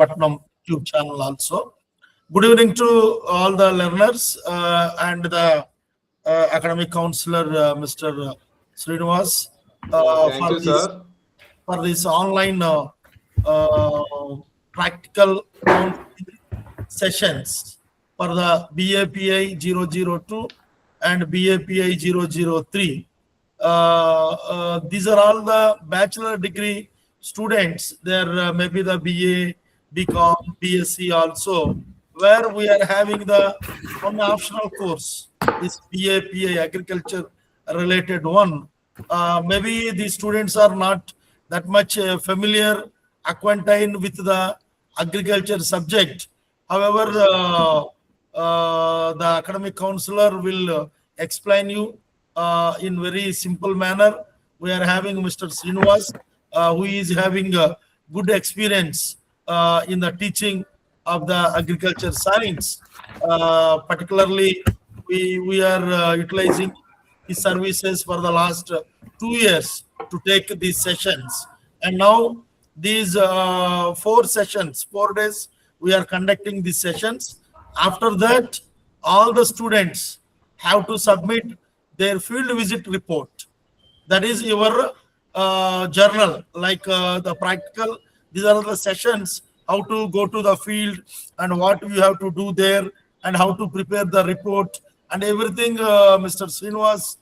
Patnam YouTube channel also. Good evening to all the learners and the academic counselor, Mr. Srinivas, Thank you, sir. for this online uh, practical counseling sessions for the BAPI 002 and BAPI 003. These are all the bachelor degree students. There may be the BA, BCom, BSc also, where we are having the one optional course, this BAPI agriculture related one. Maybe the students are not that much familiar, acquainted with the agriculture subject. However, the academic counselor will explain you in very simple manner. We are having Mr. Srinivas, who is having a good experience in the teaching of the agriculture science. Particularly, we are utilizing his services for the last 2 years to take these sessions. And now these 4 sessions, 4 days, we are conducting these sessions. After that, all the students have to submit their field visit report. That is your journal, like the practical. These are the sessions, how to go to the field and what you have to do there and how to prepare the report and everything. Mr. Srinivas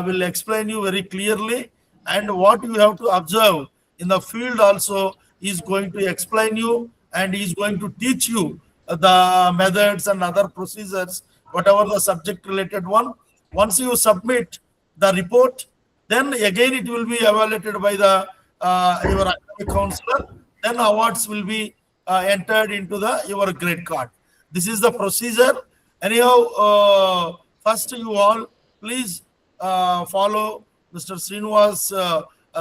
will explain you very clearly, and what you have to observe in the field also is going to explain you, and is going to teach you the methods and other procedures, whatever the subject related one. Once you submit the report, then again it will be evaluated by the your academic counselor. Then awards will be entered into the your grade card. This is the procedure. Anyhow, first you all please follow Mr. Srinivas'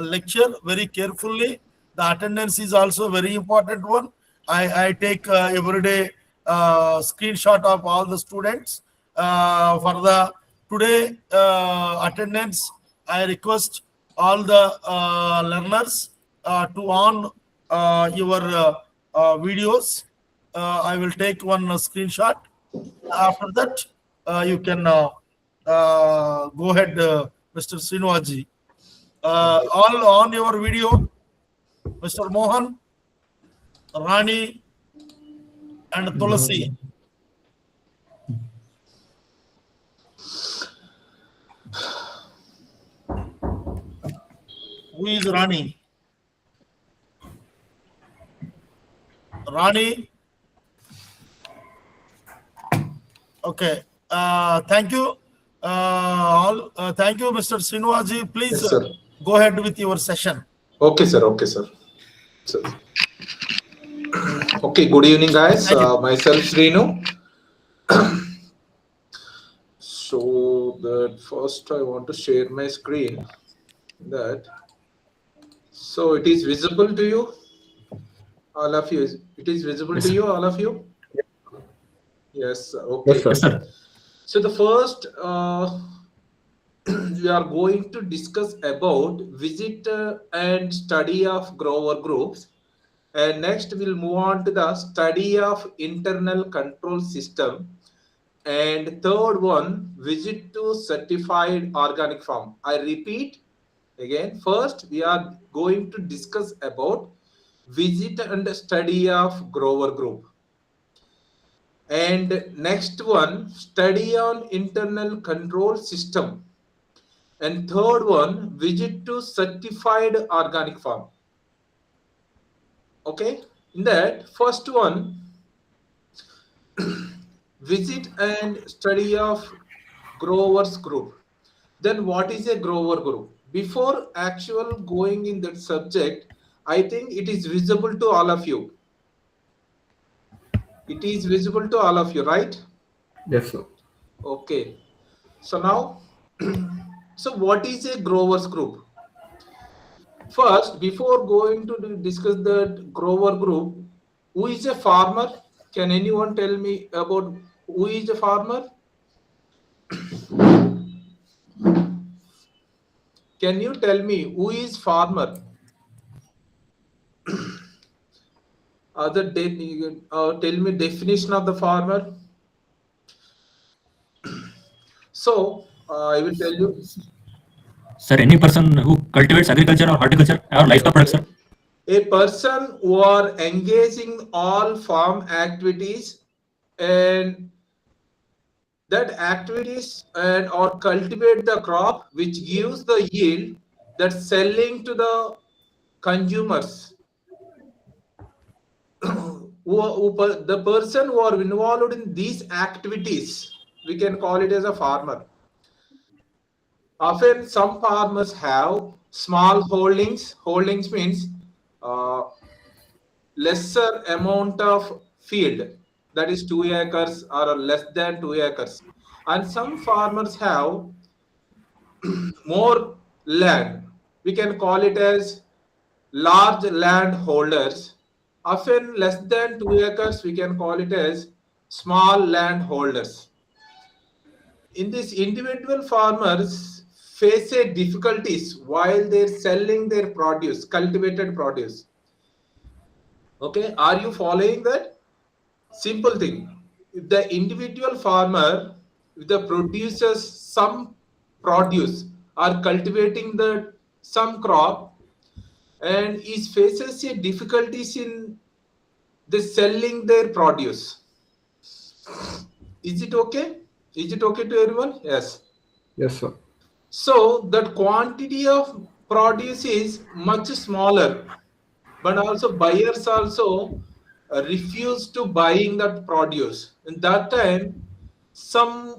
lecture very carefully. The attendance is also very important one. I take every day screenshot of all the students for the today attendance. I request all the learners to on your videos. I will take one screenshot. After that, you can go ahead, Mr. Srinivas. All on your video, Mr. Mohan, Rani, and Tulasi. Who is Rani? Rani. Okay. Thank you. All. Thank you, Mr. Srinivas. Please Yes, sir. go ahead with your session. Okay, sir. Okay, sir. Okay, good evening, guys. Myself, Srinu. So that first I want to share my screen. So it is visible to you, all of you. It is visible to you, all of you. Yes. Okay. Yes, sir. So the first we are going to discuss about visit and study of grower groups, and next we'll move on to the study of internal control system, and third one, visit to certified organic farm. I repeat again, first we are going to discuss about visit and study of grower group, and next one, study on internal control system, and third one, visit to certified organic farm. Okay, in that first one, visit and study of growers group. Then what is a grower group? Before actual going in that subject, I think it is visible to all of you. It is visible to all of you, right? Yes, sir. Okay. So now, so what is a growers group? First, before going to discuss the grower group, who is a farmer? Can anyone tell me about who is a farmer? Can you tell me who is farmer? tell me definition of the farmer. So I will tell you. Sir, any person who cultivates agriculture or horticulture or livestock products, Okay. sir. A person who are engaging all farm activities and that activities and or cultivate the crop which gives the yield that selling to the consumers. The person who are involved in these activities, we can call it as a farmer. Often some farmers have small holdings. Holdings means uh, lesser amount of field, that is 2 acres or less than 2 acres, and some farmers have more land. We can call it as large land holders. Often less than 2 acres, we can call it as small land holders. In this, individual farmers face a difficulties while they're selling their produce, cultivated produce. Okay, are you following that? Simple thing. If the individual farmer, if the produces some produce or cultivating the some crop and is faces a difficulties in the selling their produce. Is it okay? Is it okay to everyone? Yes. Yes, sir. So that quantity of produce is much smaller, but also buyers also refuse to buying that produce. In that time, some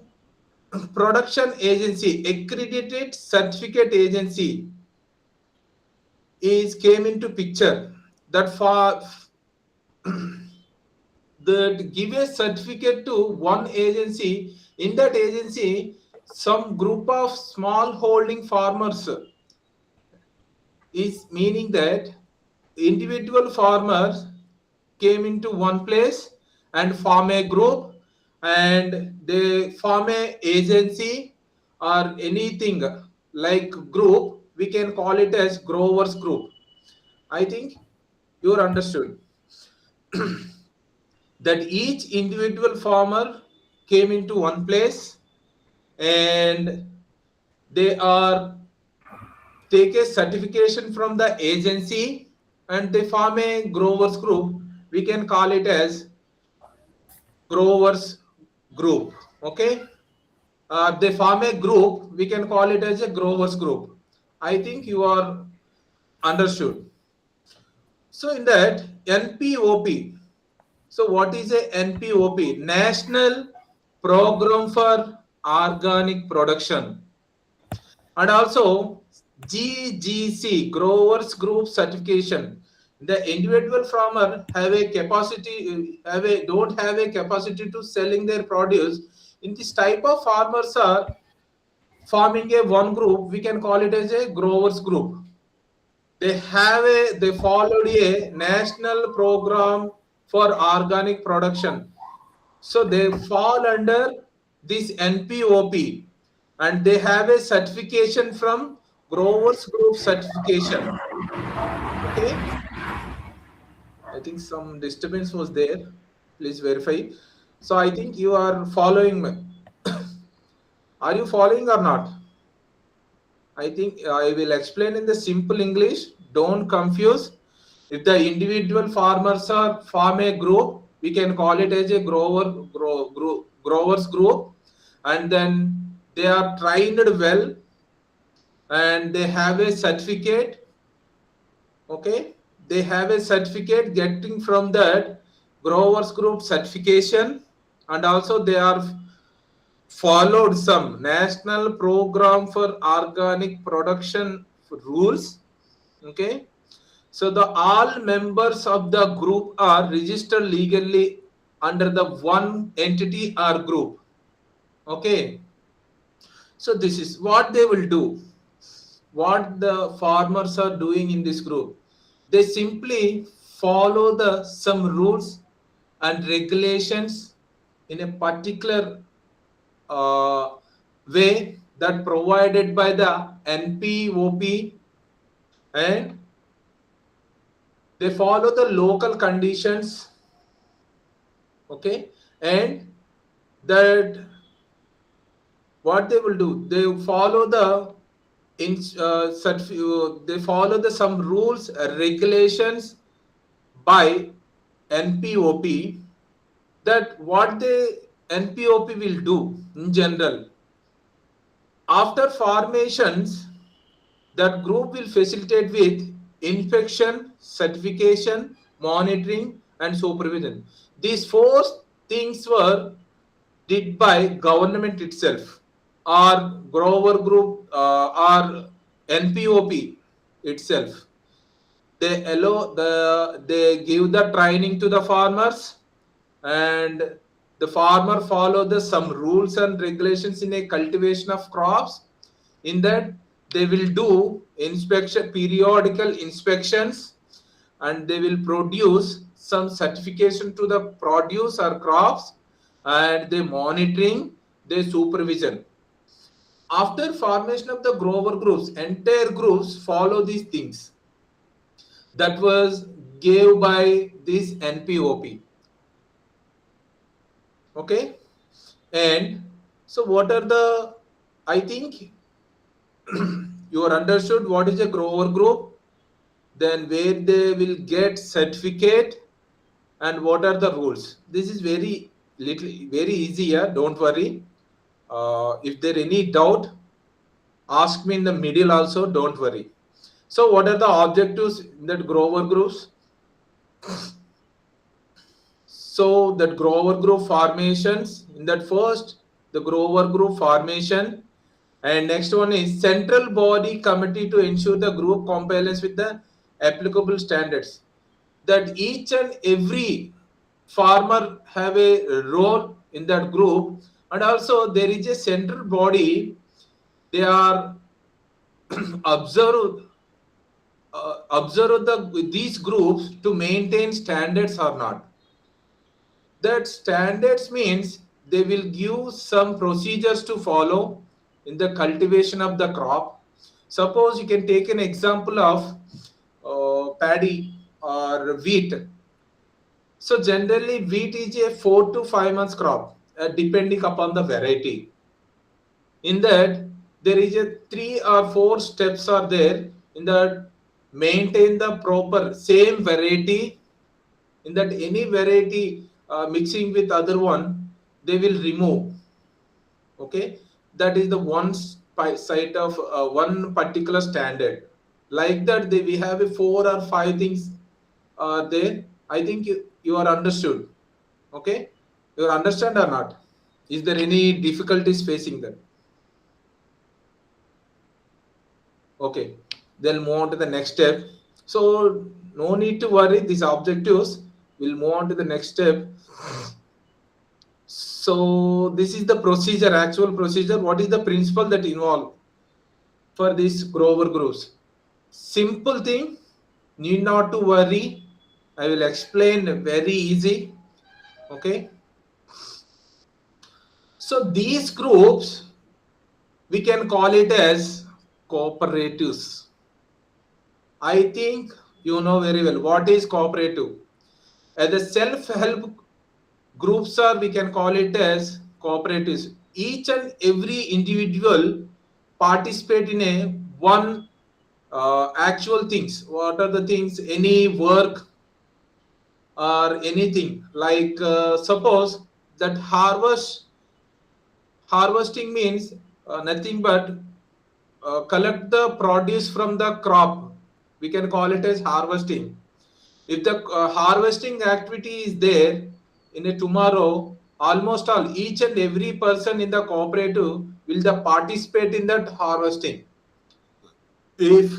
production agency, accredited certificate agency, is came into picture that for that give a certificate to one agency. In that agency, some group of small holding farmers is meaning that individual farmers came into one place and form a group, and they form a agency or anything like group. We can call it as growers group. I think you understood that each individual farmer came into one place and they are take a certification from the agency and they form a growers group. We can call it as growers group. Okay, they form a group. We can call it as a growers group. I think you are understood. So in that NPOP. So what is a NPOP? National Program for Organic Production, and also GGC, Growers Group Certification. The individual farmer have a capacity, don't have a capacity to selling their produce. In this type of farmers are forming a one group. We can call it as a growers group. They followed a national program for organic production. So they fall under this NPOP and they have a certification from Growers Group Certification. Okay, I think some disturbance was there. Please verify. So I think you are following me. Are you following or not? I think I will explain in the simple English. Don't confuse. If the individual farmers are form a group, we can call it as a growers group, and then they are trained well and they have a certificate. Okay, they have a certificate getting from that growers group certification, and also they are followed some national program for organic production rules. Okay, so the all members of the group are registered legally under the one entity or group. Okay, so this is what they will do. What the farmers are doing in this group, they simply follow the some rules and regulations in a particular uh, way that provided by the NPOP, and They follow the local conditions, okay, and that what they will do, they follow the they follow the some rules, regulations by NPOP. That what the NPOP will do in general after formations, that group will facilitate with inspection, certification, monitoring, and supervision. These four things were did by government itself, or Grover Group, or NPOP itself. They give the training to the farmers, and the farmer follow the some rules and regulations in a cultivation of crops. In that, they will do inspection, periodical inspections, and they will produce some certification to the produce or crops, and they monitoring, they supervision. After formation of the grower groups, entire groups follow these things that was gave by this NPOP. Okay, and so what are the, I think you are understood what is a grower group, then where they will get certificate, and what are the rules. This is very little, very easy here, don't worry. If there any doubt, ask me in the middle also, don't worry. So what are the objectives in that grower groups? So that grower group formations, in that first, the grower group formation, and next one is central body committee to ensure the group compliance with the applicable standards. That each and every farmer have a role in that group, and also there is a central body. They are observe observe these groups to maintain standards or not. That standards means they will give some procedures to follow in the cultivation of the crop. Suppose you can take an example of paddy or wheat. So generally wheat is a 4 to 5 months crop, depending upon the variety. In that, there is a 3 or 4 steps are there in that maintain the proper same variety. In that any variety mixing with other one, they will remove. Okay, that is the one side of one particular standard. Like that, we have a 4 or 5 things there. I think you are understood. Okay, you understand or not? Is there any difficulties facing that? Okay, then move on to the next step. So no need to worry, these objectives. We'll move on to the next step. So this is the procedure, actual procedure. What is the principle that involved for these grower groups? Simple thing, need not to worry. I will explain very easy. Okay. So these groups, we can call it as cooperatives. I think you know very well what is cooperative. As the self-help groups are, we can call it as cooperatives. Each and every individual participate in a one actual things. What are the things? Any work or anything like suppose that harvesting means nothing but collect the produce from the crop. We can call it as harvesting. If the harvesting activity is there in a tomorrow, almost all each and every person in the cooperative will the participate in that harvesting. If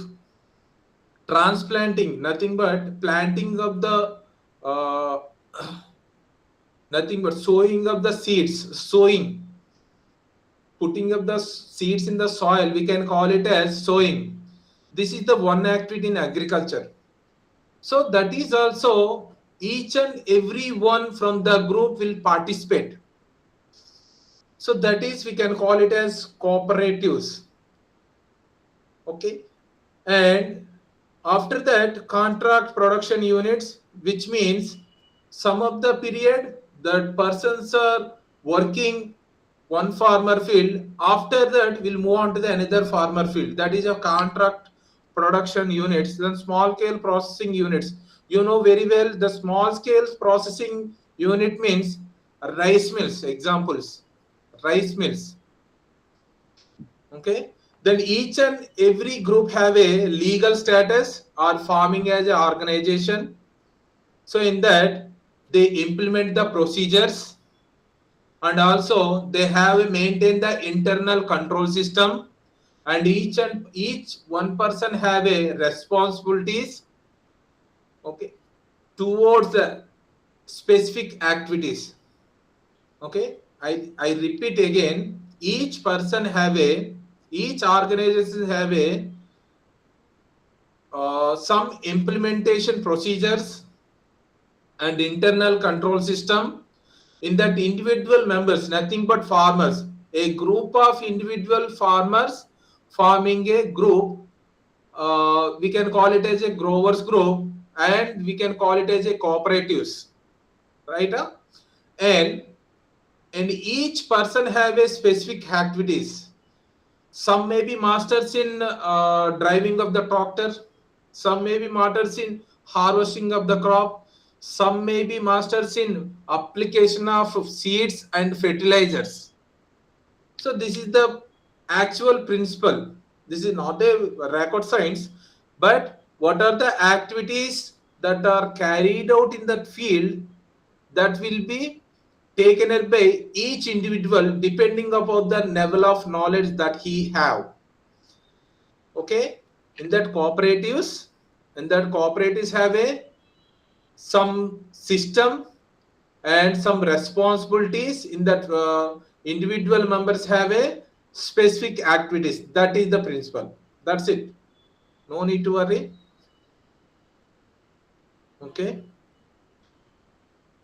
transplanting, nothing but planting of the uh, nothing but sowing of the seeds, sowing, putting up the seeds in the soil, we can call it as sowing. This is the one activity in agriculture. So that is also each and every one from the group will participate. So that is, we can call it as cooperatives. Okay, and After that, contract production units, which means some of the period that persons are working one farmer field. After that, we'll move on to the another farmer field. That is a contract production units. Then small scale processing units. You know very well the small scale processing unit means rice mills. Examples, rice mills. Okay, then each and every group have a legal status or forming as an organization. So in that they implement the procedures, and also they have maintained the internal control system, and each one person have a responsibilities, okay, towards the specific activities. Okay, I repeat again, each person have a, each organization have a some implementation procedures and internal control system. In that individual members, nothing but farmers, a group of individual farmers forming a group, we can call it as a growers group, and we can call it as a cooperatives, right? And each person have a specific activities. Some may be masters in driving of the tractor, some may be masters in harvesting of the crop, some may be masters in application of seeds and fertilizers. So this is the actual principle. This is not a record science, but what are the activities that are carried out in that field that will be taken up by each individual depending upon the level of knowledge that he have. Okay, in that cooperatives have a some system and some responsibilities. In that individual members have a specific activities. That is the principle. That's it, no need to worry. Okay,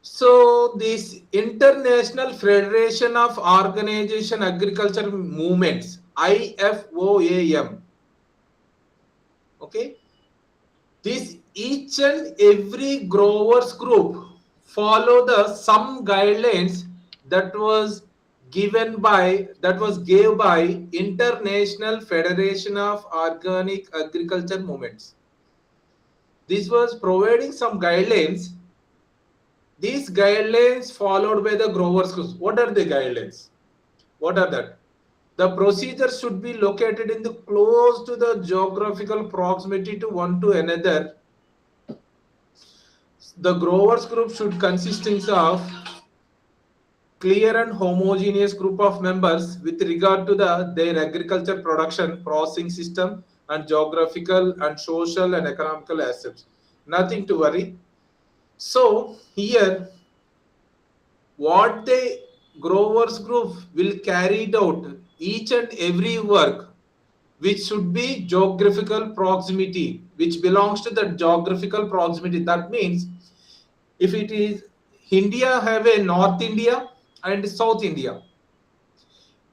so this International Federation of Organization Agriculture Movements, IFOAM, okay, this each and every growers group follow the some guidelines that was given by, that was gave by International Federation of Organic Agriculture Movements. This was providing some guidelines. These guidelines followed by the growers groups. What are the guidelines? What are that? The procedure should be located in the close to the geographical proximity to one to another. The growers group should consisting of clear and homogeneous group of members with regard to their agriculture production, processing system, and geographical and social and economical assets. Nothing to worry. So here, what the growers group will carry out each and every work which should be geographical proximity, which belongs to the geographical proximity. That means if it is India have a North India and South India.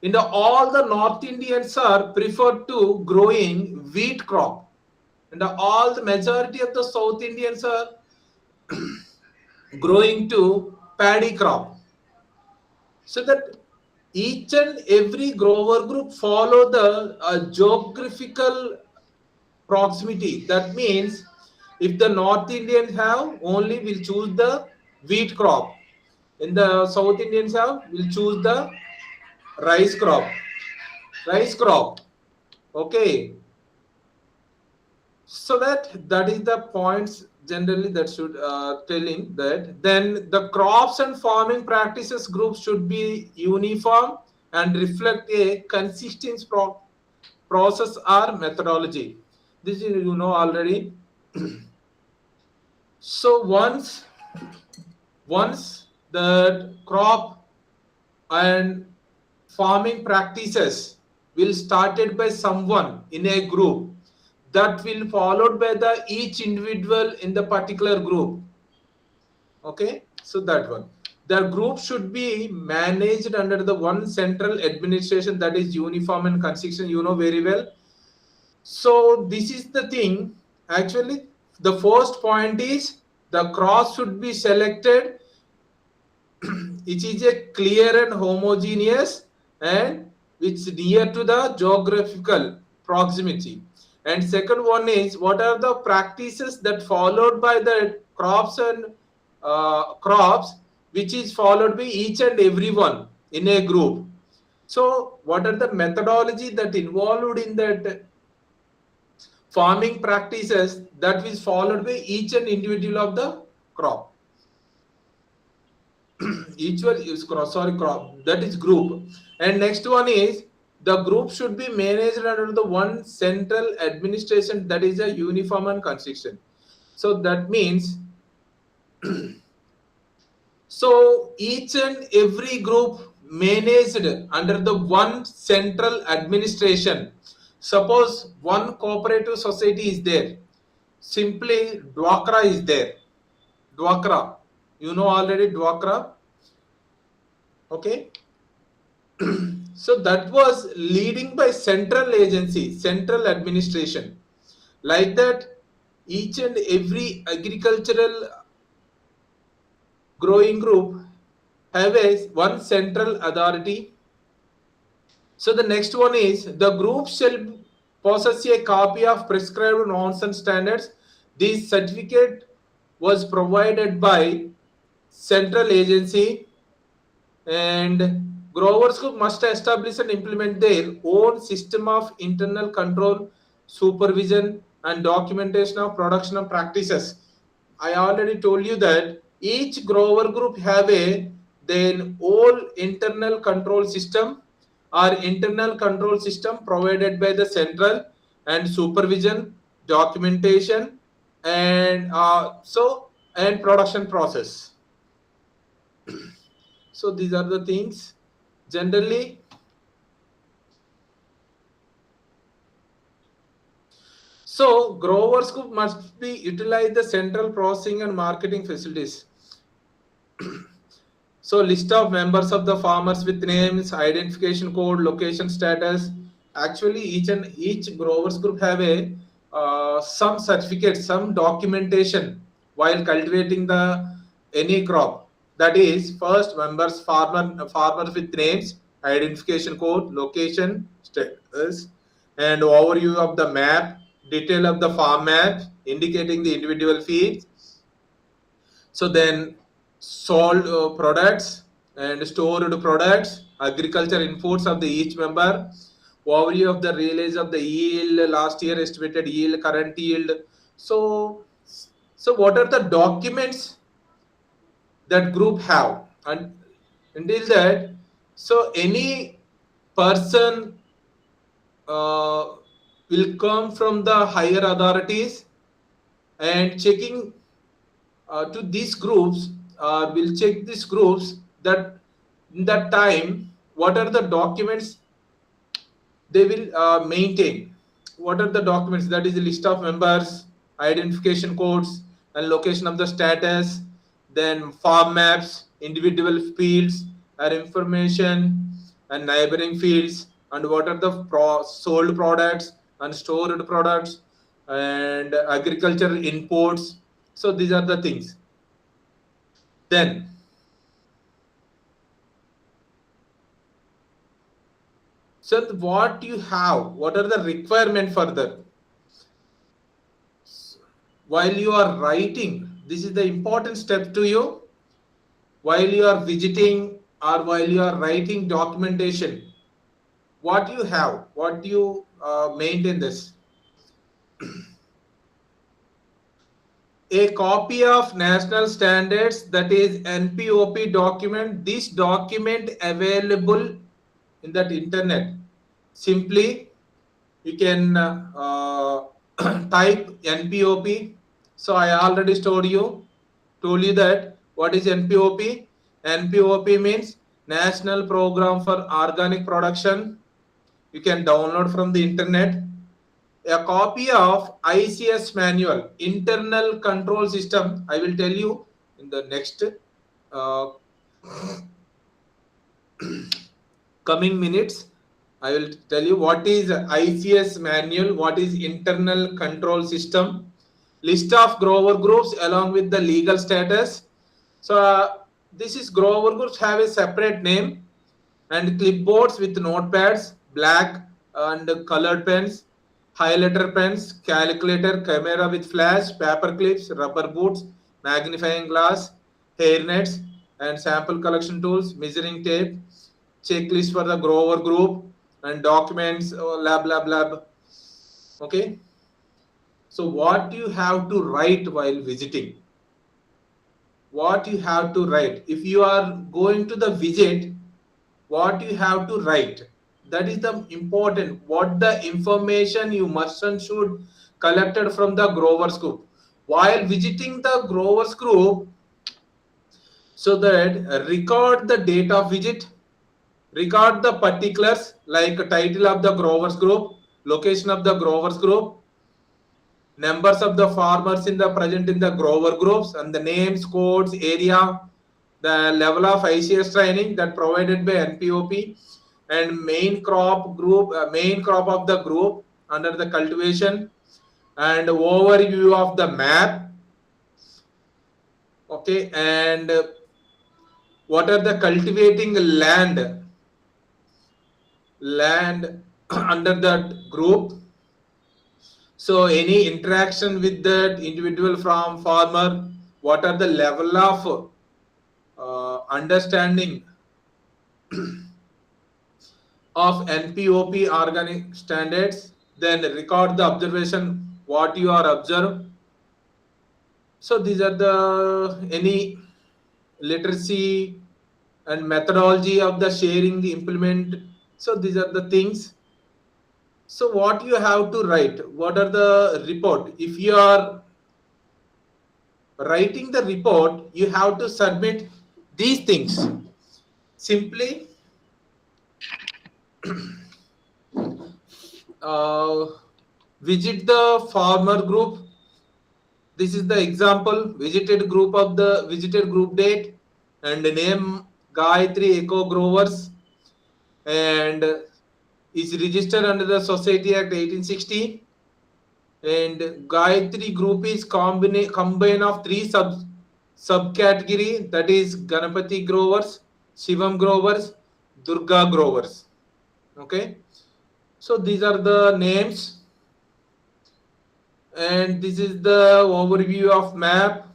In all the North Indians are preferred to growing wheat crop, and all the majority of the South Indians are growing to paddy crop. So that each and every grower group follow the geographical proximity. That means if the North Indians have, only will choose the wheat crop. In the South Indians have, will choose the rice crop. Rice crop. Okay. So that is the points generally that should telling that. Then the crops and farming practices groups should be uniform and reflect a consistent process or methodology. This is, you know already. So once the crop and farming practices will started by someone in a group, that will followed by the each individual in the particular group. Okay, so that one, the group should be managed under the one central administration that is uniform and consistent, you know very well. So this is the thing, Actually, the first point is the cross should be selected which is a clear and homogeneous and which is near to the geographical proximity. And second one is what are the practices that followed by the crops and crops which is followed by each and every one in a group. So what are the methodology that involved in that farming practices that is followed by each and individual of the crop? Each one is crop, that is group. And next one is the group should be managed under the one central administration that is a uniform and consistent. So that means so each and every group managed under the one central administration. Suppose one cooperative society is there, simply Dwakra is there. Dwakra, you know already Dwakra. Okay, so that was leading by central agency, central administration. Like that, each and every agricultural growing group have a one central authority. So the next one is the group shall possess a copy of prescribed norms and standards. This certificate was provided by central agency, and growers must establish and implement their own system of internal control, supervision, and documentation of production practices. I already told you that each grower group have a their own internal control system or internal control system provided by the central, and supervision, documentation, and and production process. So these are the things generally. So growers must be utilize the central processing and marketing facilities. So list of members of the farmers with names, identification code, location status. Actually, each growers group have a some certificate, some documentation while cultivating the any crop. That is, first members farmers with names, identification code, location status, and overview of the map, detail of the farm map indicating the individual fields. So then sold products and stored products, agriculture inputs of the each member, overview of the release of the yield, last year estimated yield, current yield. So, so what are the documents that group have? And until that, so any person will come from the higher authorities and checking to these groups, will check these groups that in that time what are the documents they will maintain. What are the documents? That is a list of members, identification codes, and location of the status, then farm maps, individual fields or information, and neighboring fields, and what are the sold products and stored products, and agricultural inputs. So these are the things. Then so what you have, what are the requirement further? While you are writing, this is the important step to you. While you are visiting or while you are writing documentation, what you have, what you maintain this. A copy of national standards, that is NPOP document. This document available in that internet. Simply you can type NPOP. So I already told you that what is NPOP. NPOP means National Program for Organic Production. You can download from the internet. A copy of ICS manual, internal control system. I will tell you in the next coming minutes. I will tell you what is ICS manual, what is internal control system. list of grower groups along with the legal status. So this is grower groups have a separate name, and clipboards with notepads, black and colored pens, highlighter pens, calculator, camera with flash, paper clips, rubber boots, magnifying glass, hairnets, and sample collection tools, measuring tape, checklist for the grower group, and documents, lab. Okay. So what you have to write while visiting? What you have to write? If you are going to the visit, what you have to write? That is the important. What the information you must and should collected from the growers group while visiting the growers group, so that record the date of visit, record the particulars like title of the growers group, location of the growers group, numbers of the farmers in the present in the grower groups, and the names, codes, area, the level of ICS training that provided by NPOP, and main crop group, main crop of the group under the cultivation, and overview of the map. Okay, and what are the cultivating land under that group. So any interaction with that individual from farmer, what are the level of understanding of NPOP organic standards, then record the observation, what you are observed. So these are the any literacy and methodology of the sharing implement. So these are the things. So what you have to write, what are the report? If you are writing the report, you have to submit these things. Simply visit the farmer group. This is the example visited group of the visited group date and name Gayatri Eco Growers, and is registered under the Society Act 1860. And Gayatri group is combine of three subcategory, that is Ganapati growers, Shivam growers, Durga growers. Okay, so these are the names, and this is the overview of map.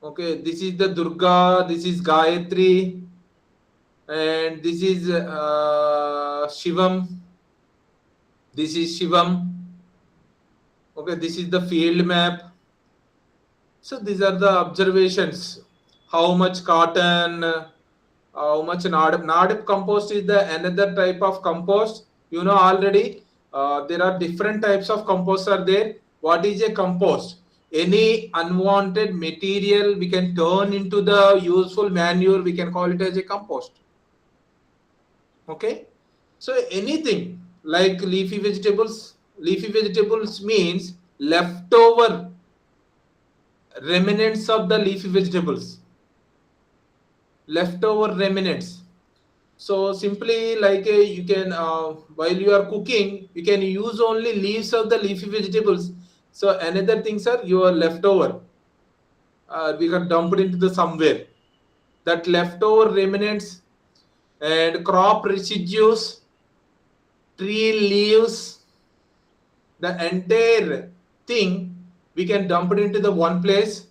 Okay, this is the Durga, this is Gayatri, and this is Shivam. This is Shivam. Okay, this is the field map. So these are the observations. How much cotton, how much Nadip compost is the another type of compost. You know already there are different types of compost are there. What is a compost? Any unwanted material we can turn into the useful manure, we can call it as a compost. Okay, so anything like leafy vegetables means leftover remnants of the leafy vegetables, leftover remnants. So simply like you can while you are cooking, you can use only leaves of the leafy vegetables. So another things are your leftover, we can dump it into the somewhere, that leftover remnants and crop residues, tree leaves, the entire thing we can dump it into the one place,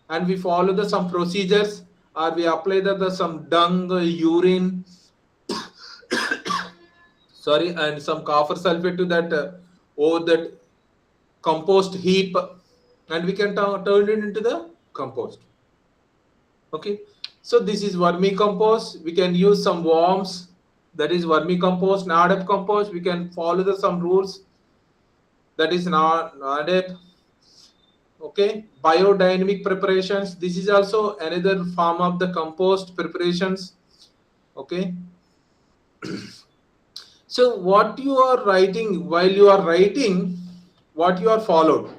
and we follow the some procedures, or we apply the some dung, urine, sorry, and some copper sulfate to that over that compost heap, and we can turn it into the compost. Okay, so this is vermicompost. We can use some worms, that is vermicompost. Nadep compost, we can follow the some rules, that is Nadep. Okay, biodynamic preparations, this is also another form of the compost preparations. Okay, so what you are writing, while you are writing, what you are followed,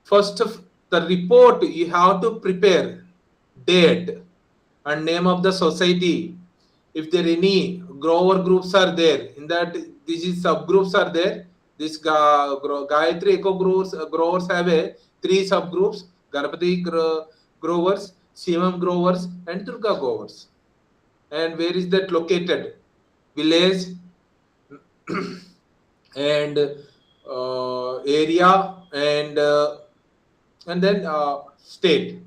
first of the report you have to prepare date and name of the society. If there any grower groups are there in that, this is subgroups are there, This Gayatri Eco growers have a 3 subgroups: Ganapati growers, Shivam growers, and Durga growers. And where is that located? Village and area and then state.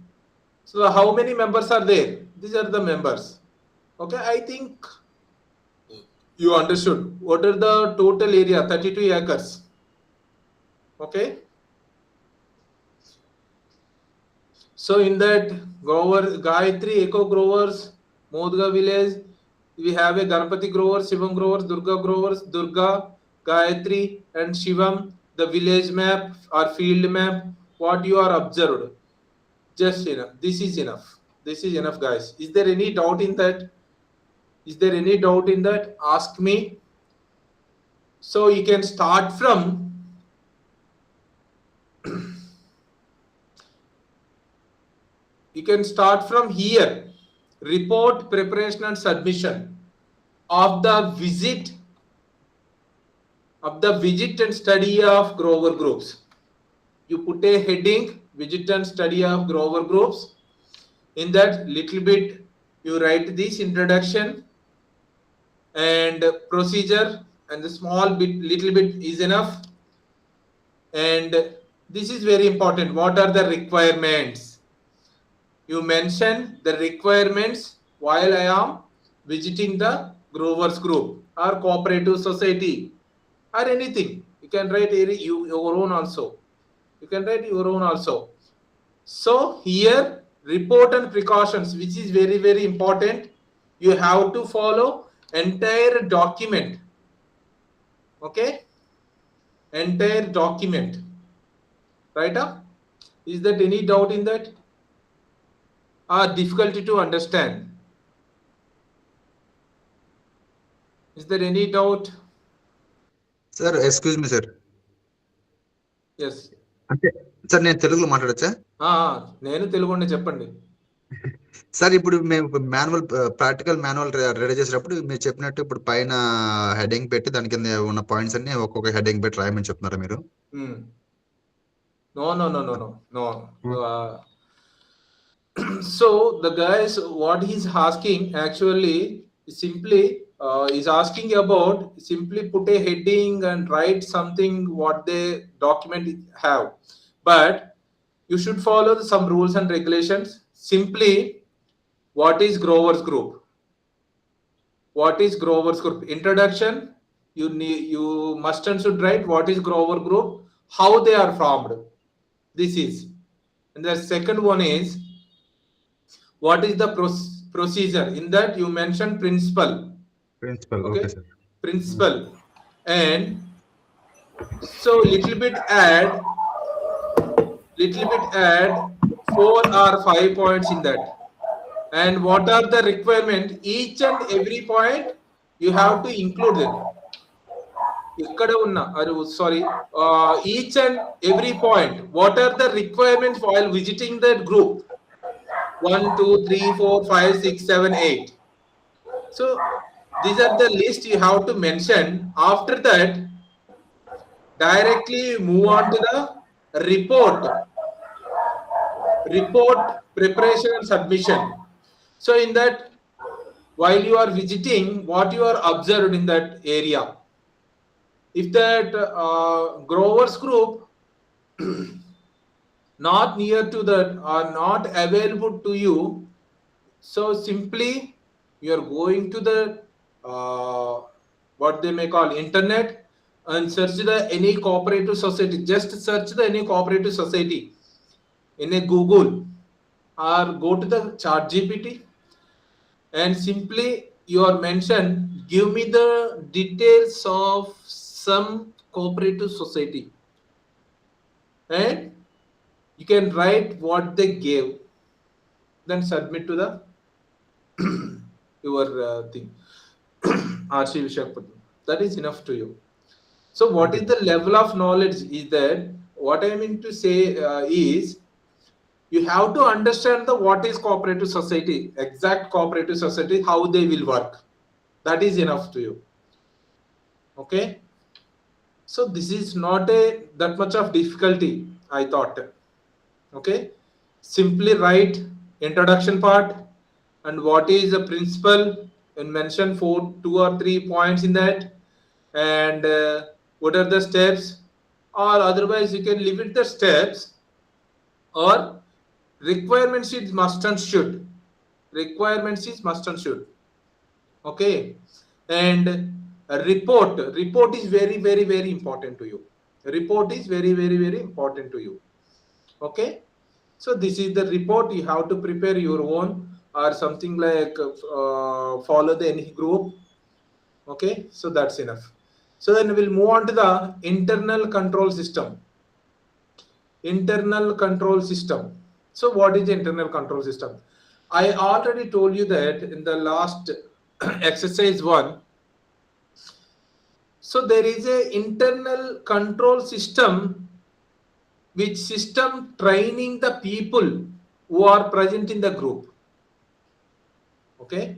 So how many members are there? These are the members. Okay, I think you understood. What are the total area? 32 acres. Okay. So in that Gayatri Eco Growers, Modga village, we have a Ganapati growers, Shivam growers, Durga, Gayatri, and Shivam. The village map or field map, what you are observed. Just enough. This is enough. This is enough, guys. Is there any doubt in that? Is there any doubt in that? Ask me. So you can start from here. Report, preparation, and submission of the visit and study of grower groups. You put a heading, visit and study of grower groups. In that little bit you write this introduction and procedure, and the small bit, little bit is enough. And this is very important. What are the requirements? You mention the requirements while I am visiting the growers group or cooperative society or anything. You can write your own also. You can write your own also. So here, report and precautions, which is very, very important. You have to follow entire document. Okay? Entire document. Right up? Is there any doubt in that? Or difficulty to understand? Is there any doubt? Sir excuse me sir. Yes. అంటే sir నేను తెలుగులో మాట్లాడచ్చా? నేను తెలుగునే చెప్పండి. Sir ఇప్పుడు మేము manual practical manual ready చేసేటప్పుడు మీరు చెప్పినట్టు ఇప్పుడు పైన హెడ్డింగ్ పెట్టి దాని కింద ఉన్న పాయింట్స్ అన్ని ఒక్కొక్క హెడ్డింగ్ పెట్టి రాయమని చెప్తున్నారా మీరు? No. So the guys, what he's asking actually simply is asking about simply put a heading and write something what the document have, but you should follow some rules and regulations. Simply, what is growers group? What is growers group? Introduction. You must and should write what is grower group, how they are formed. This is, and the second one is what is the procedure. In that you mention principle. Okay sir. Principle. And so little bit add 4 or 5 points in that. And what are the requirement? Each and every point you have to include them. Each and every point, what are the requirements while visiting that group? 1, 2, 3, 4, 5, 6, 7, 8. So these are the list you have to mention. After that, directly move on to the report, preparation and submission. So in that, while you are visiting, what you are observed in that area. If that growers group not near to that or not available to you, so simply you are going to the what they may call internet and search the any cooperative society. Just search the any cooperative society in a Google or go to the ChatGPT and simply you are mentioned, give me the details of some cooperative society, and you can write what they gave, then submit to the your thing. RC Vishakhapatnam. That is enough to you. So what is the level of knowledge is that what I mean to say is you have to understand the what is cooperative society, exact cooperative society, how they will work. That is enough to you. Okay. So this is not a that much of difficulty, I thought. Okay, simply write introduction part and what is the principle, and mention 2 or 3 points in that, and what are the steps, or otherwise you can limit the steps, or requirements is must and should. Requirements is must and should. Okay, and a report is very important to you. Report is very important to you. Okay, so this is the report. You have to prepare your own or something like follow the any group. Okay, so that's enough. So then we'll move on to the internal control system. Internal control system. So what is the internal control system? I already told you that in the last exercise 1. So there is a internal control system, which system training the people who are present in the group. Okay,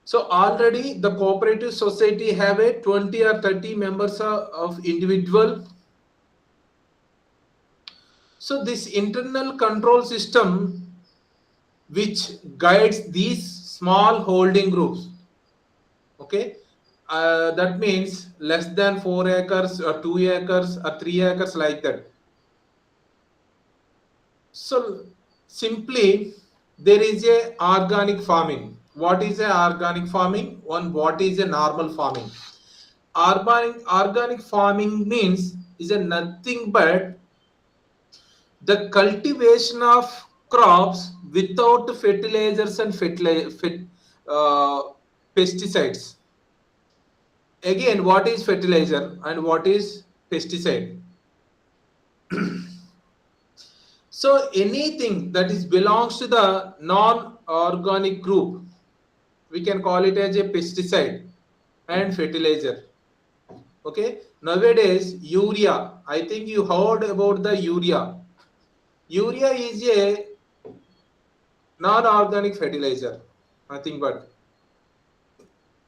so already the cooperative society have a 20 or 30 members of individual. So this internal control system which guides these small holding groups. Okay, that means less than 4 acres or 2 acres or 3 acres, like that. So simply there is a organic farming. What is a organic farming? One, what is a normal farming? Organic farming means is a nothing but the cultivation of crops without fertilizers and pesticides. Again, what is fertilizer and what is pesticide? So anything that is belongs to the non-organic group, we can call it as a pesticide and fertilizer. Okay, nowadays urea, I think you heard about the urea. Urea is a non-organic fertilizer, nothing but.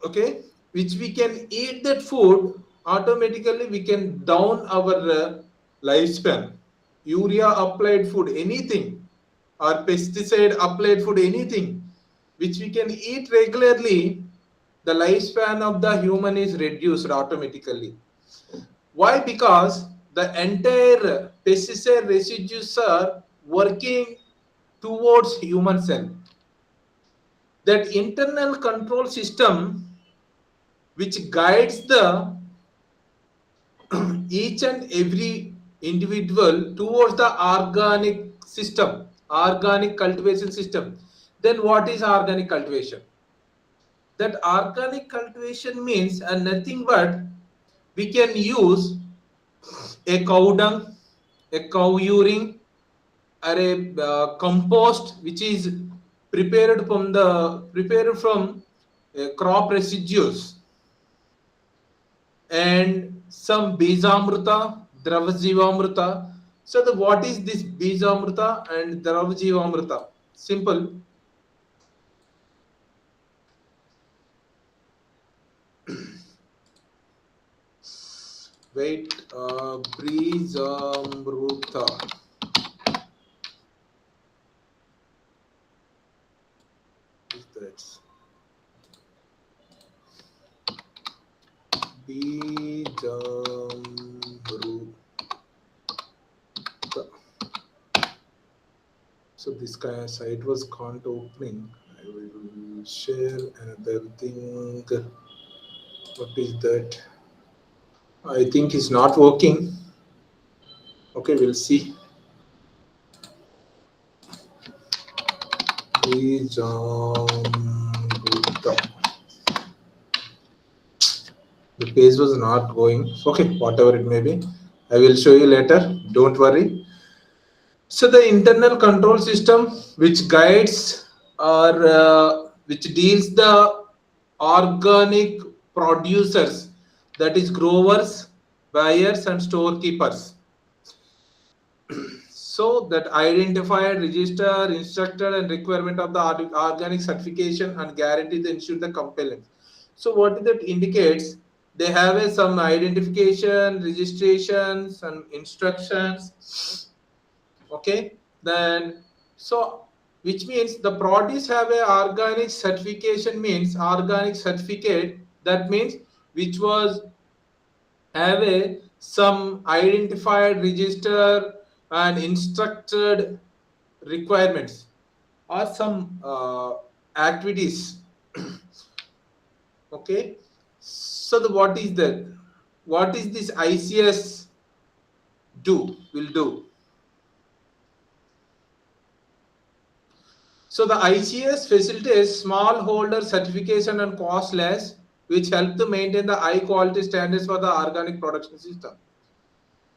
Okay, which we can eat that food, automatically we can down our lifespan. Urea applied food, anything, or pesticide applied food, anything which we can eat regularly, the lifespan of the human is reduced automatically. Why? Because the entire pesticide residues are working towards human cell. That internal control system which guides the each and every individual towards the organic system, organic cultivation system. Then what is organic cultivation? That organic cultivation means nothing but we can use a cow dung, a cow urine, or a compost which is prepared from crop residues, and some Bijamrita, Dravajivamrita. So what is this Bijamrita and Dravajivamrita? Simple. Wait, Bijamrita. Is that Bijamrita? So this kind of site was can't opening. I will share another thing. What is that? I think it's not working. Okay, we'll see. The page was not going. Okay, whatever it may be, I will show you later. Don't worry. So the internal control system which guides or which deals the organic producers, that is growers, buyers and storekeepers. So that identified, register, instructed and requirement of the organic certification and guarantee to ensure the compliance. So what that indicates, they have some identification, registrations, and instructions. Okay, then so which means the produce have a organic certification, means organic certificate, that means which was have a some identified, register, and instructed requirements or some activities. Okay, so the what is that, what is this ICS will do? So the ICS facilitates smallholder certification and costless, which help to maintain the high quality standards for the organic production system.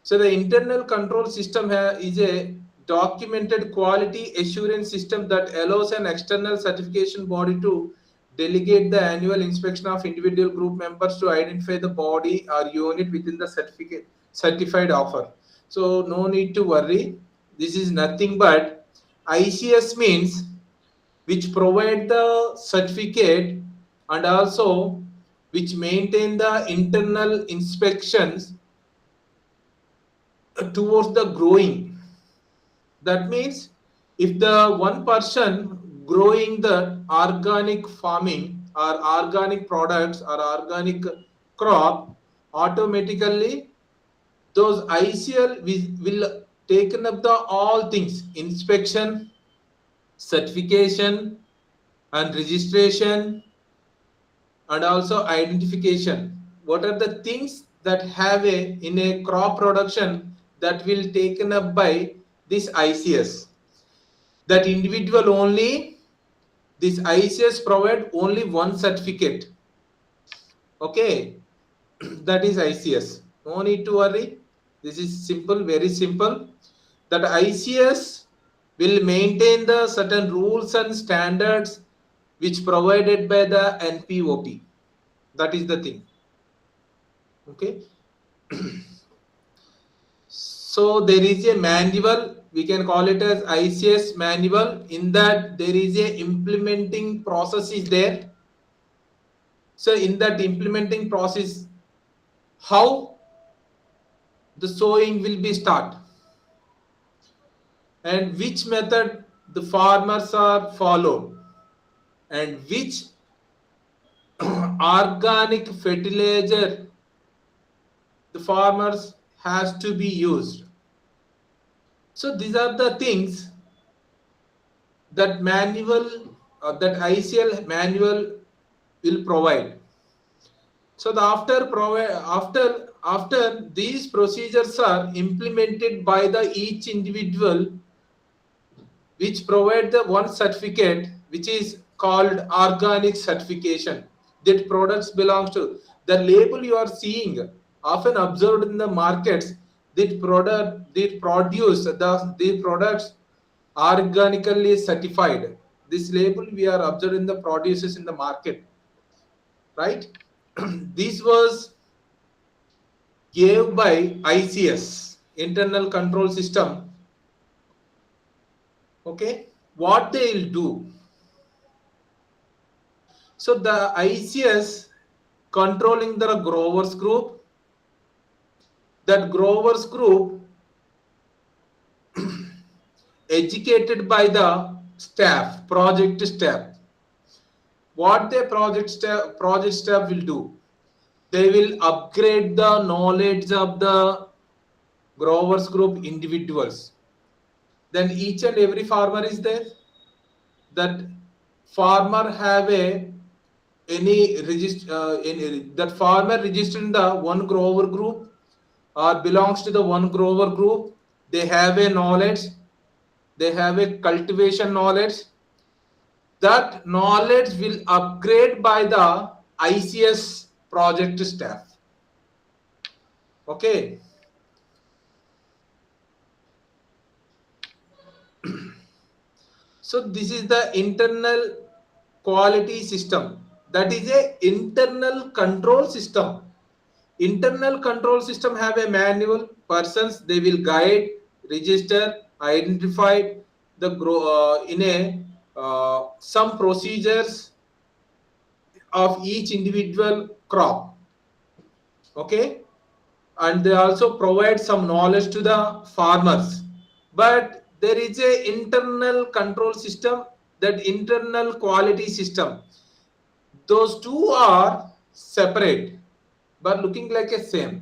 So the internal control system is a documented quality assurance system that allows an external certification body to delegate the annual inspection of individual group members to identify the body or unit within the certified offer. So no need to worry. This is nothing but ICS means which provide the certificate and also which maintain the internal inspections towards the growing. That means if the one person growing the organic farming or organic products or organic crop, automatically those ICL will taken up the all things, inspection, certification, and registration, and also identification. What are the things that have in a crop production that will taken up by this ICS? That individual only, this ICS provide only one certificate. Okay, that is ICS. No need to worry. This is simple, very simple. That ICS will maintain the certain rules and standards which provided by the NPOP. That is the thing. Okay. So there is a manual, we can call it as ICS manual. In that there is a implementing process is there. So in that implementing process, how the sowing will be start and which method the farmers are followed and which organic fertilizer the farmers has to be used. So these are the things that manual, that ICL manual will provide. So the after these procedures are implemented by the each individual, which provide the one certificate which is called organic certification, that products belongs to the label you are seeing often observed in the markets, that product they produce the products organically certified. This label we are observing in the producers in the market, right? This was gave by ICS, internal control system. Okay, what they will do? So the ICS controlling the growers group, that growers group educated by the staff, project staff. What the project staff will do? They will upgrade the knowledge of the growers group individuals. Then each and every farmer is there. That farmer have that farmer registered in the one grower group or belongs to the one grower group. They have a knowledge. They have a cultivation knowledge. That knowledge will upgrade by the ICS project staff. Okay. So this is the internal quality system. That is a internal control system. Internal control system have a manual persons. They will guide, register, identify the in a some procedures of each individual crop. Okay, and they also provide some knowledge to the farmers. But there is a internal control system, that internal quality system. Those two are separate but looking like a same.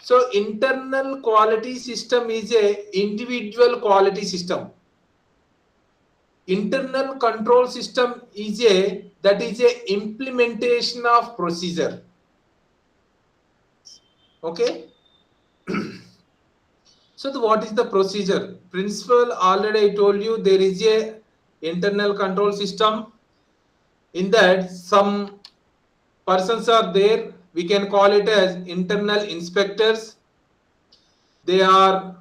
So internal quality system is a individual quality system. Internal control system is a implementation of procedure. Okay. So what is the procedure? Principle already I told you, there is a internal control system. In that some persons are there, we can call it as internal inspectors. They are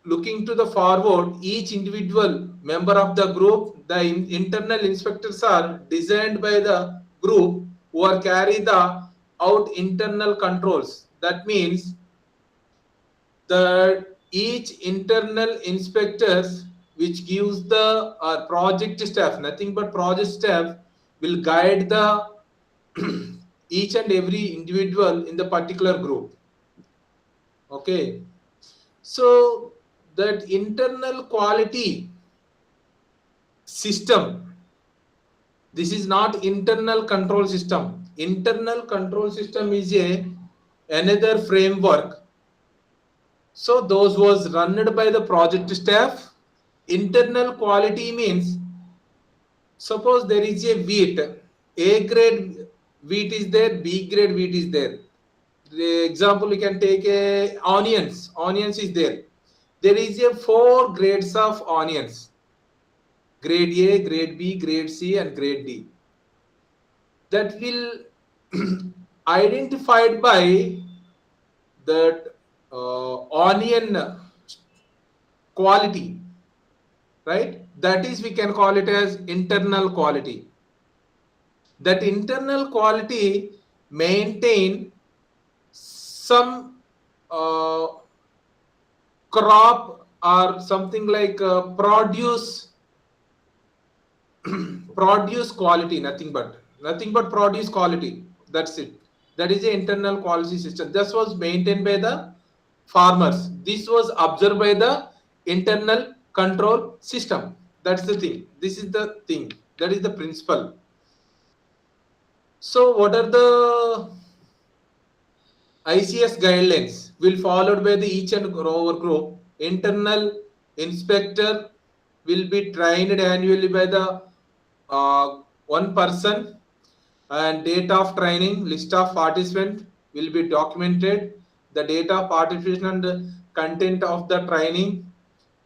looking to the forward each individual member of the group. The internal inspectors are designed by the group who are carry the out internal controls. That means that each internal inspectors which gives the project staff, nothing but project staff, will guide the each and every individual in the particular group. Okay, so that internal quality system, this is not internal control system. Internal control system is another framework. So those was run by the project staff. Internal quality means, suppose there is a wheat, A grade wheat is there, B grade wheat is there. The example you can take a onions. Onions is there. There is a 4 grades of onions: grade A, grade B, grade C, and grade D. That will identified by that onion quality, right? That is, we can call it as internal quality. That internal quality maintain some crop or something like produce produce quality, nothing but produce quality. That's it. That is the internal quality system. This was maintained by the farmers. This was observed by the internal control system. That's the thing. This is the thing. That is the principle. So what are the ICS guidelines will followed by the each and our group? Internal inspector will be trained annually by the one person, and date of training, list of participants will be documented, the date of participation and content of the training.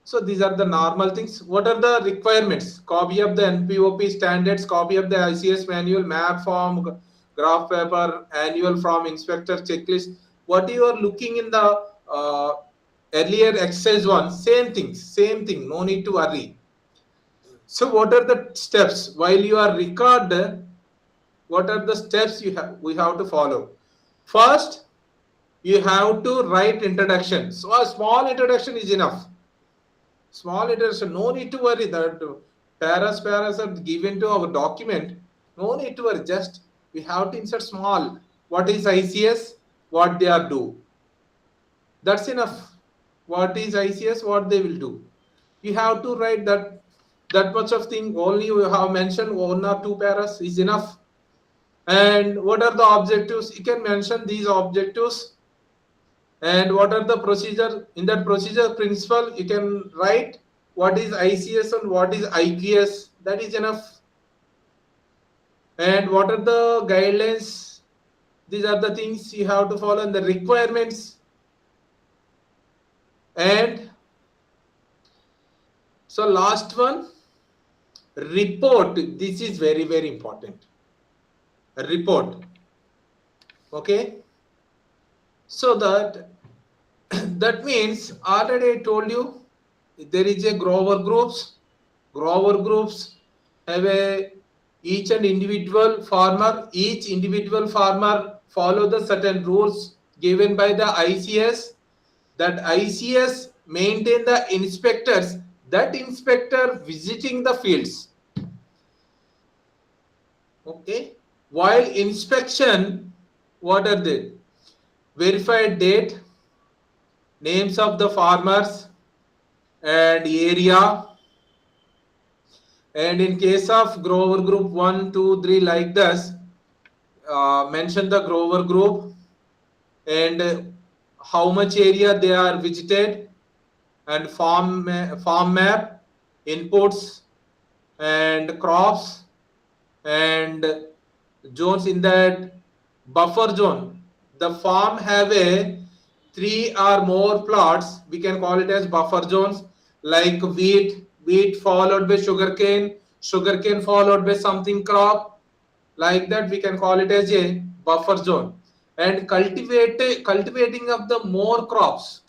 So these are the normal things. What are the requirements? Copy of the NPOP standards, copy of the ICS manual, map form, graph paper, annual from inspector checklist. What you are looking in the earlier exercise one, same thing, no need to worry. So what are the steps while you are record? What are the steps we have to follow? First, you have to write introduction. So a small introduction is enough. Small introduction, no need to worry that paras are given to our document. No need to worry. Just we have to insert small. What is ICS? What they are do. That's enough. What is ICS? What they will do. You have to write that much of thing. Only you have mentioned 1 or 2 paras is enough. And what are the objectives? You can mention these objectives. And what are the procedure? In that procedure principle, you can write what is ICS and what is IQS. That is enough. And what are the guidelines? These are the things you have to follow, and the requirements. And so last one, report. This is very, very important. A report. Okay. So that means already I told you there is a grower groups. Grower groups have each and individual farmer. Each individual farmer follow the certain rules given by the ICS. That ICS maintain the inspectors. That inspector visiting the fields. Okay. While inspection, What are they? Verified date, names of the farmers and area. And in case of grower group 1, 2, 3 like this, mention the grower group and how much area they are visited, and farm map, inputs and crops and zones in that buffer zone. The farm have a 3 or more plots. We can call it as buffer zones, like wheat followed by sugarcane followed by something crop. Like that, we can call it as a buffer zone. And cultivating of the more crops,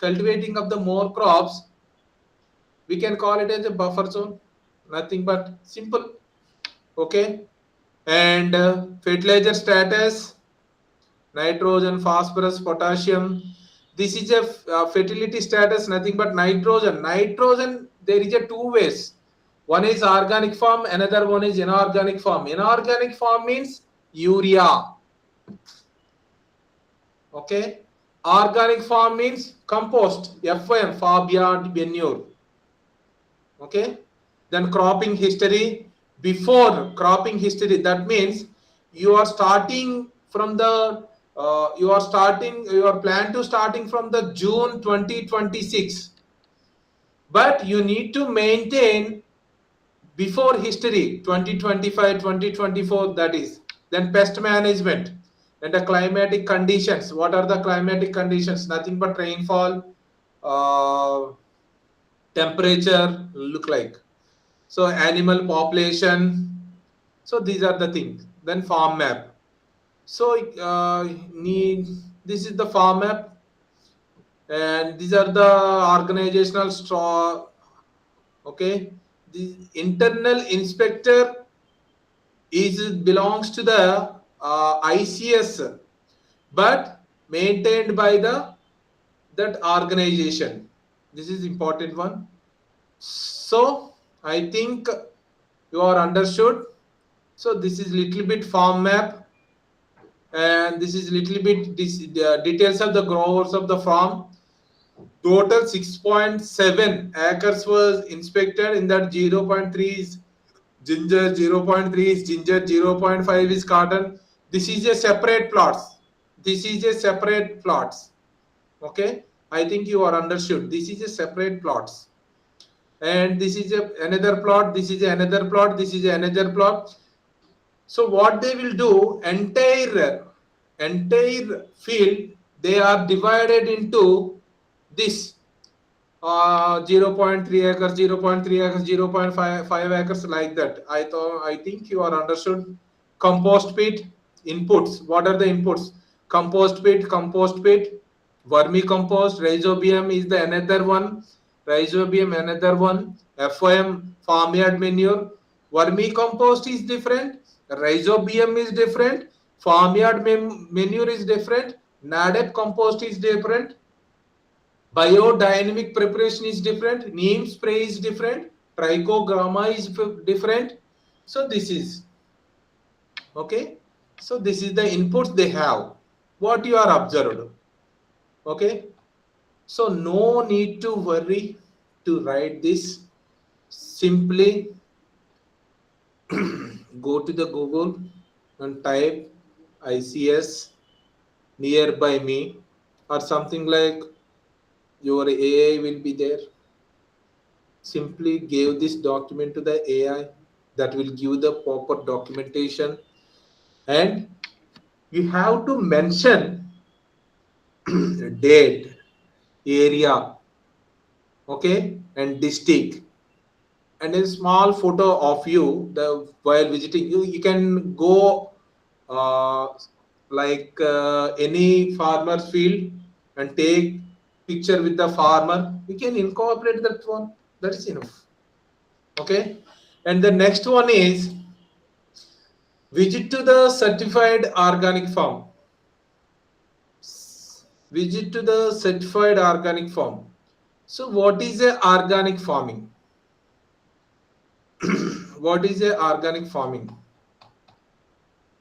we can call it as a buffer zone. Nothing but simple. Okay. And fertilizer status, nitrogen, phosphorus, potassium. This is a fertility status, nothing but nitrogen. There is a two ways. One is organic form, another one is inorganic form. Inorganic form means urea. Okay. Organic form means compost, FIM, farmyard manure. Okay. Then cropping history. Before cropping history, that means you are starting from the you are plan to starting from the June 2026, but you need to maintain before history 2025, 2024. That is, then pest management and the climatic conditions. What are the climatic conditions? Nothing but rainfall, temperature, look like. So animal population. So these are the things. Then farm map. So this is the farm map, and these are the organizational straw. Okay, the internal inspector is belongs to the ICS, but maintained by the that organization. This is important one. So I think you are understood. So this is little bit farm map, and this is little bit details of the growers of the farm. Total 6.7 acres was inspected. In that 0.3 is ginger, 0.3 is ginger, 0.5 is cotton. This is a separate plots. This is a separate plots. Okay, I think you are understood. This is a separate plots, and this is another plot. This is another plot. This is another plot. So what they will do, entire field, they are divided into this 0.3 acres, 0.3 acres, 0.5 acres, like that. I think you are understood. Compost pit inputs. What are the inputs? Compost pit, vermicompost, rhizobium is the another one. Rhizobium another one. FOM, farmyard manure. Vermicompost is different. Rhizobium is different. Farmyard manure is different. NADEP compost is different. Biodynamic preparation is different. Neem spray is different. Trichogramma is different. So this is okay. So this is the inputs they have. What you are observed. Okay. So no need to worry to write this. Simply go to the Google and type ICS nearby me, or something like your AI will be there. Simply give this document to the AI, that will give the proper documentation, and you have to mention date, area, okay, and district, and a small photo of you while visiting. You can go any farmer's field and take picture with the farmer. We can incorporate that one. That is enough. Okay. And the next one is visit to the certified organic farm. Visit to the certified organic farm. So what is a organic farming? What is a organic farming?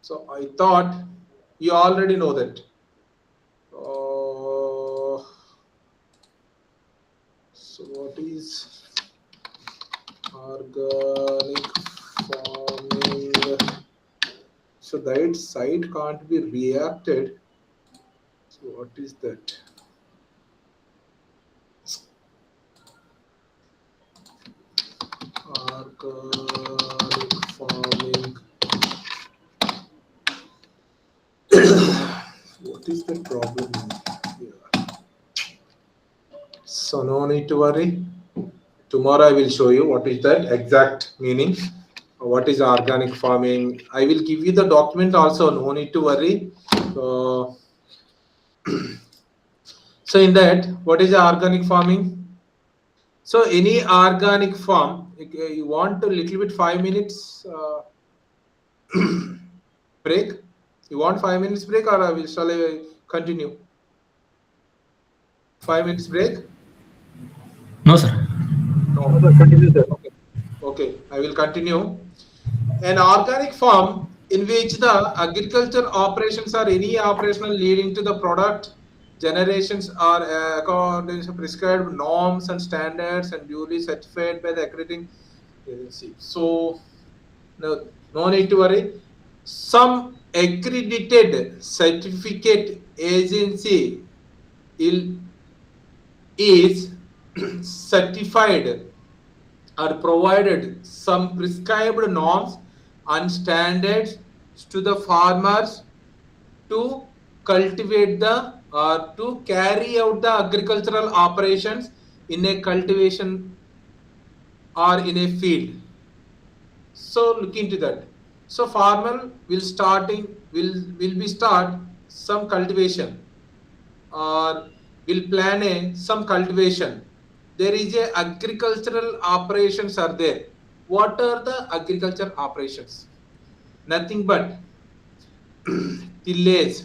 So I thought You already know that. So what is organic farming? So that site can't be reacted. So what is that? Organic farming. What is the problem here? So no need to worry. Tomorrow I will show you what is that exact meaning. What is organic farming? I will give you the document also. No need to worry. So in that, what is the organic farming? So any organic farm, you want a little bit 5 minutes break? You want 5 minutes break, or shall I continue? 5 minutes break? No, sir. No. Okay. Okay, I will continue. An organic farm in which the agriculture operations or any operational leading to the product generations are according to prescribed norms and standards and duly certified by the accrediting agency. So no need to worry. Some accredited certificate agency is certified or provided some prescribed norms and standards to the farmers to cultivate the or to carry out the agricultural operations in a cultivation or in a field. So look into that. So farmer will be start some cultivation or will plan some cultivation. There is a agricultural operations are there. What are the agriculture operations? Nothing but tillage.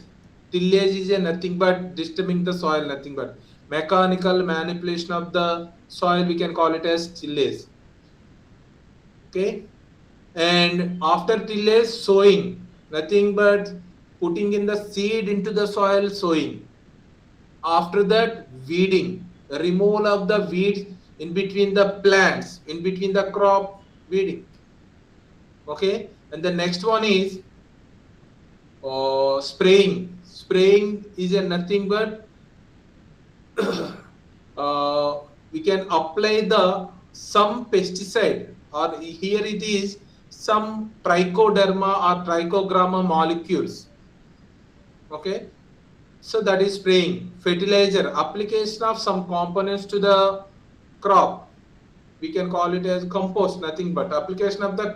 Tillage is a nothing but disturbing the soil, nothing but mechanical manipulation of the soil. We can call it as tillage. Okay, and after tillage, sowing, nothing but putting in the seed into the soil, sowing. After that, weeding, removal of the weeds in between the plants, in between the crop, weeding. Okay, and the next one is spraying. Spraying is a nothing but we can apply the some pesticide, or here it is some trichoderma or trichogramma molecules. Okay, so that is spraying. Fertilizer, application of some components to the crop, we can call it as compost, nothing but application of the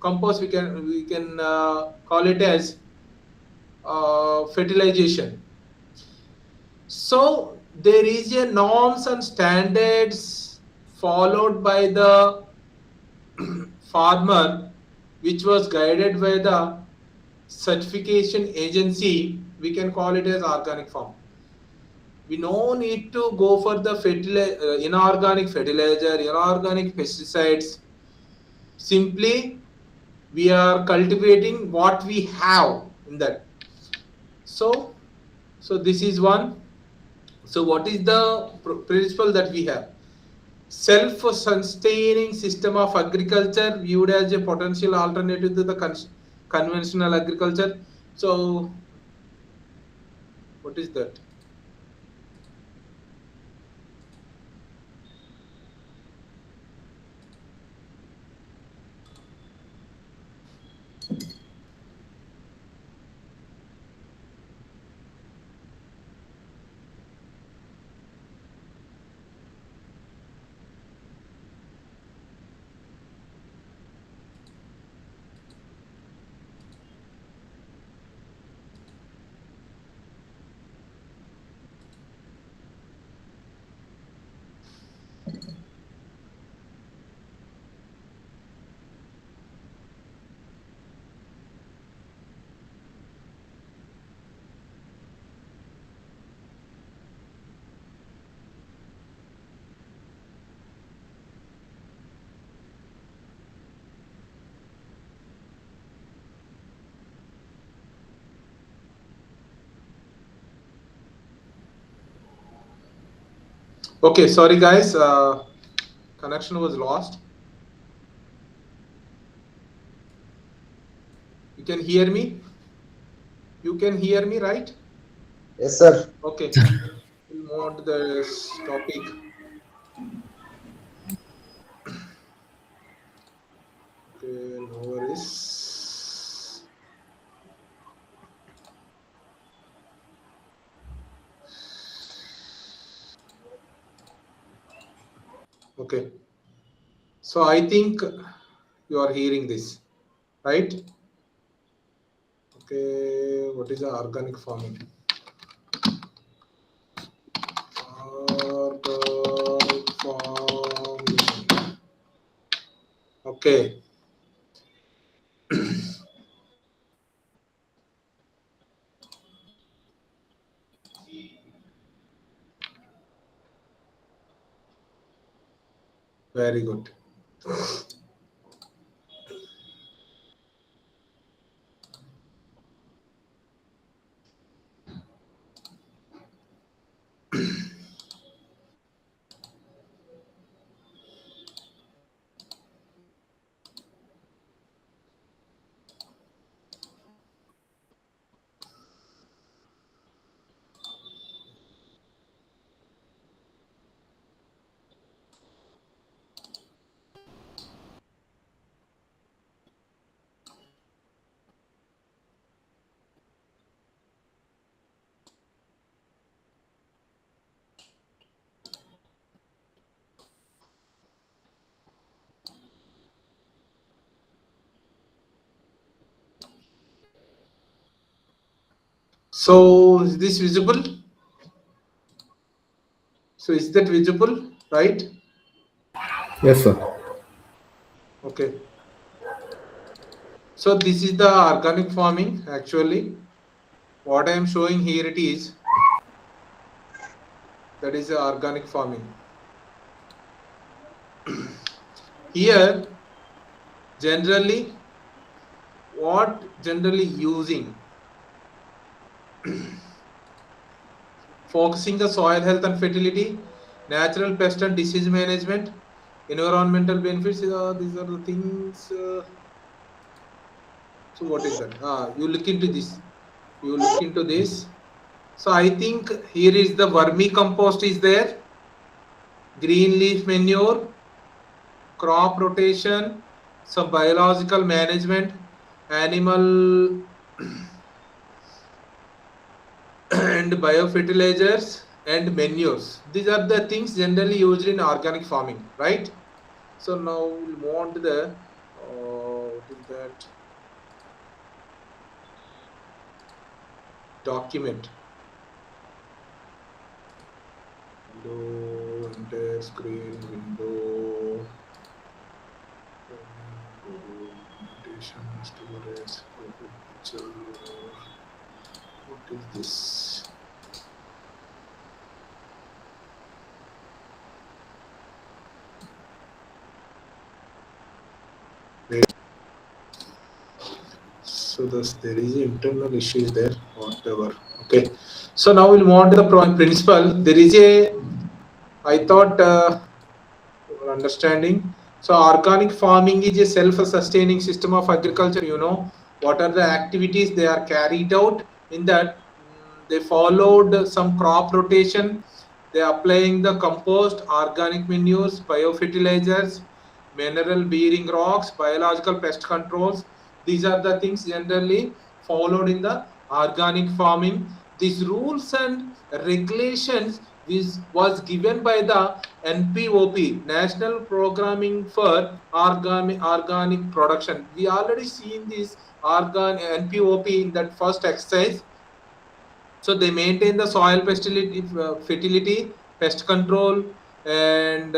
compost, we can call it as fertilization. So there is a norms and standards followed by the farmer, which was guided by the certification agency. We can call it as organic farm. We no need to go for the inorganic fertilizer, inorganic pesticides. Simply we are cultivating what we have in that. So this is one. So what is the principle that we have? Self-sustaining system of agriculture viewed as a potential alternative to the conventional agriculture. So what is that? Okay, sorry guys, connection was lost. You can hear me? You can hear me, right? Yes, sir. Okay, we'll move on to the topic. Okay, no worries. Okay, so I think you are hearing this, right? Okay, what is the organic farming? Organic farming. Okay. Very good. So is this visible? So is that visible, right? Yes, sir. Okay. So this is the organic farming actually. What I am showing here it is, that is the organic farming. Here generally what generally using focusing the soil health and fertility, natural pest and disease management, environmental benefits. These are the things. So what is that? You look into this. You look into this. So I think here is the vermicompost is there, green leaf manure, crop rotation, some biological management, animal and biofertilizers and manures. These are the things generally used in organic farming, right? So now we'll move on to the what is that document. Window, entire screen, window, documentation, storage, profile picture. What is this? So there is internal issues there, whatever. Okay. So now we'll move on to the principle. There is a, I thought your understanding. So organic farming is a self-sustaining system of agriculture. You know what are the activities they are carried out in that. They followed some crop rotation. They are applying the compost, organic manures, biofertilizers, mineral bearing rocks, biological pest controls. These are the things generally followed in the organic farming. These rules and regulations was given by the NPOP, National Programming for Organic Production. We already seen this NPOP in that first exercise. So they maintain the soil fertility, pest control, and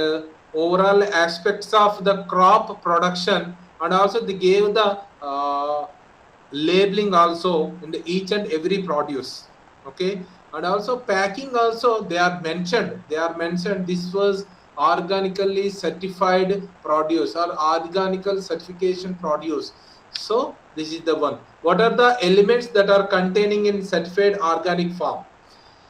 overall aspects of the crop production, and also they gave the labeling also in the each and every produce. Okay, and also packing also they are mentioned. They are mentioned. This was organically certified produce or organical certification produce. So this is the one. What are the elements that are containing in certified organic farm?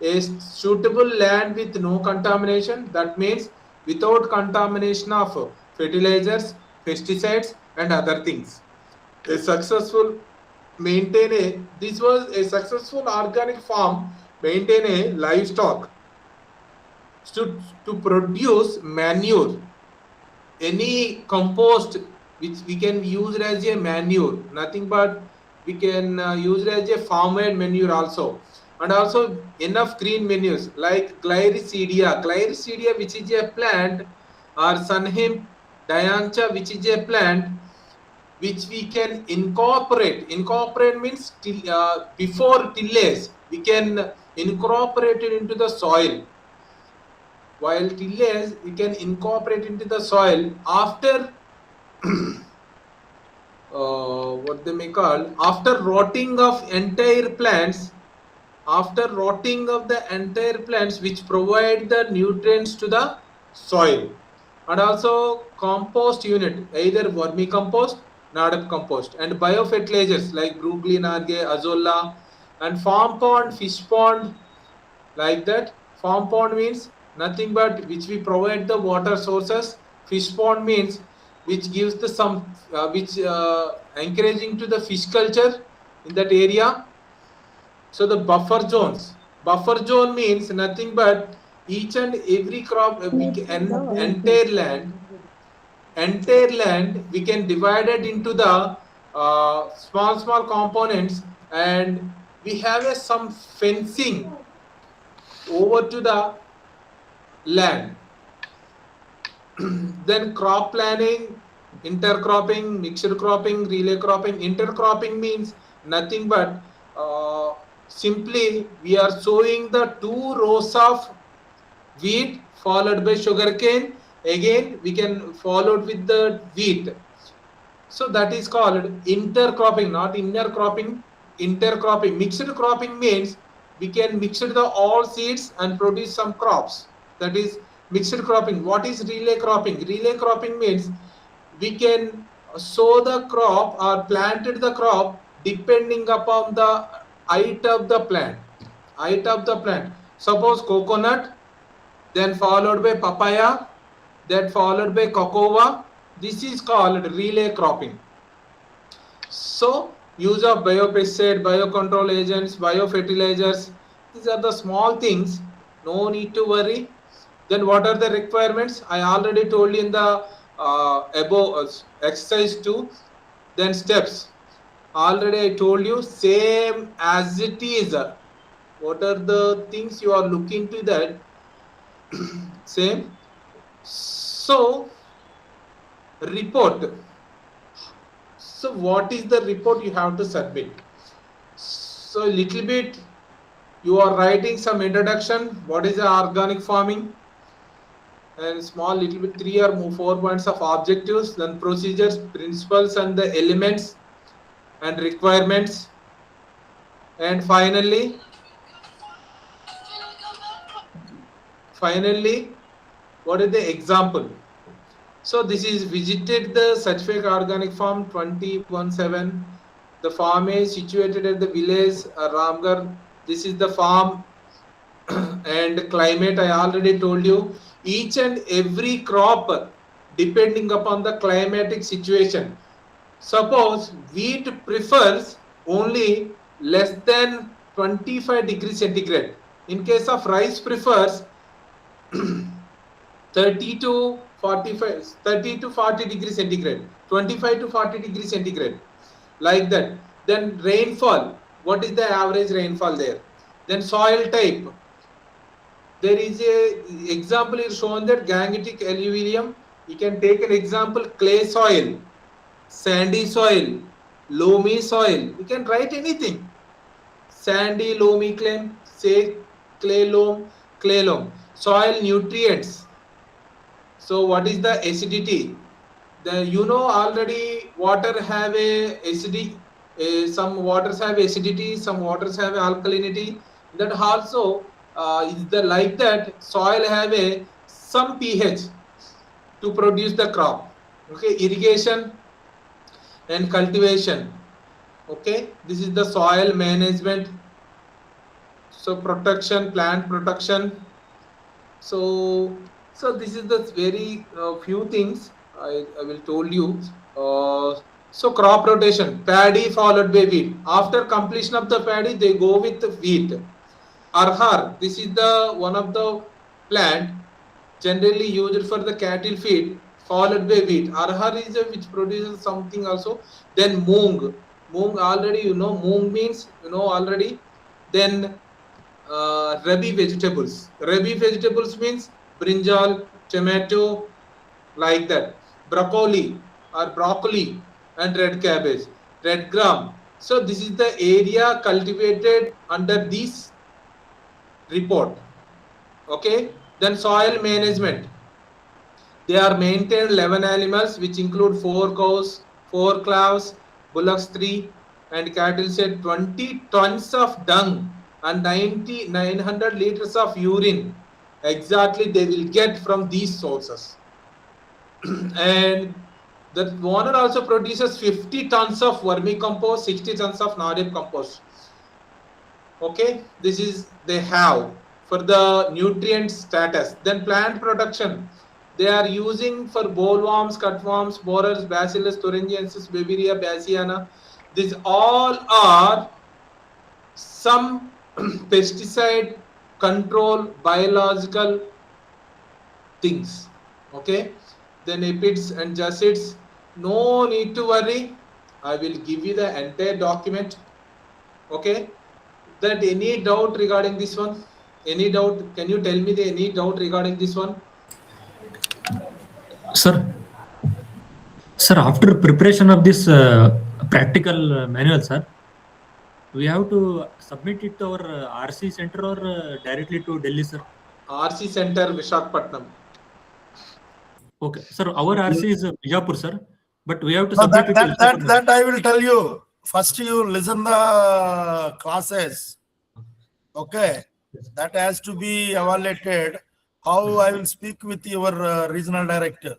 A suitable land with no contamination, that means without contamination of fertilizers, pesticides, and other things. A successful this was a successful organic farm maintain a livestock to produce manure, any compost which we can use as a manure, nothing but we can use it as a farm-made manure also, and also enough green manures like glycidia which is a plant, or sunhemp diancha which is a plant which we can incorporate means before tillage we can incorporate it into the soil, while tillage we can incorporate into the soil after what they may call after rotting of entire plants, which provide the nutrients to the soil, and also compost unit, either vermicompost, native compost, and biofertilizers like brooklyn algae, azolla, and farm pond, fish pond, like that. Farm pond means nothing but which we provide the water sources. Fish pond means which gives the some which encouraging to the fish culture in that area. So the buffer zone means nothing but each and every crop entire land we can divide it into the small components, and we have some fencing over to the land. Then crop planning, intercropping, mixed cropping, relay cropping. Intercropping means nothing but simply we are sowing the 2 rows of wheat followed by sugarcane, again we can follow it with the wheat. So that is called intercropping, not inner cropping. Intercropping. Mixed cropping means we can mix the all seeds and produce some crops. That is mixed cropping. What is relay cropping? Relay cropping means we can sow the crop or planted the crop depending upon the height of the plant. Suppose coconut, then followed by papaya, then followed by cocoa. This is called relay cropping. So use of biopesticide, biocontrol agents, biofertilizers, these are the small things, no need to worry. Then what are the requirements? I already told you in the above exercise 2. Then steps, already I told you, same as it is. What are the things you are looking to that? Same. So report. So what is the report you have to submit? So a little bit you are writing some introduction, what is the organic farming, and small little bit 3 or 4 points of objectives, then procedures, principles, and the elements and requirements, and finally what is the example. So this is visited the certified organic farm 2017. The farm is situated at the village Ramgarh. This is the farm and climate I already told you. Each and every crop depending upon the climatic situation. Suppose wheat prefers only less than 25 degrees centigrade. In case of rice prefers 30 to 40 degrees centigrade, 25 to 40 degrees centigrade, like that. Then rainfall, what is the average rainfall there? Then soil type, there is a example is shown that gangetic alluvium. You can take an example, clay soil, sandy soil, loamy soil. You can write anything. Sandy, loamy clay, say clay loam. Soil nutrients. So what is the acidity? Already water have a acidity. Some waters have acidity, some waters have alkalinity. That also is the like that soil have a some pH to produce the crop. Okay, irrigation and cultivation. Okay, this is the soil management. So protection, plant protection. So this is the very few things I will told you. So crop rotation, paddy followed by wheat. After completion of the paddy, they go with wheat. Arhar, this is the one of the plant generally used for the cattle feed, followed by wheat. Arhar is a which produces something also. Then moong. Moong already you know. Moong means you know already. Then rabi vegetables. Rabi vegetables means brinjal, tomato, like that. Broccoli or broccoli and red cabbage, red gram. So this is the area cultivated under this report. Okay. Then soil management. They are maintained 11 animals, which include 4 cows, 4 cows, bullocks 3, and cattle said 20 tons of dung and 900 liters of urine. Exactly, they will get from these sources. And the owner also produces 50 tons of vermicompost, 60 tons of native compost. Okay, this is they have for the nutrient status. Then plant protection, they are using for bollworms, cutworms, borers, bacillus thuringiensis, Beviria, bassiana. These all are some pesticide control biological things. Okay, then epids and jacids, no need to worry. I will give you the entire document. Okay, that any doubt regarding this one? Any doubt? Can you tell me the any doubt regarding this one? Sir, sir, after preparation of this practical manual, sir, we have to submit it to our RC center or directly to Delhi, sir? RC Center, Vishakhapatnam. Okay, sir, our RC is Bijapur, sir, but we have to No, submit it to Visakhapatnam. that I will tell you. First, you listen the classes. Okay, that has to be evaluated. How I will speak with your regional director.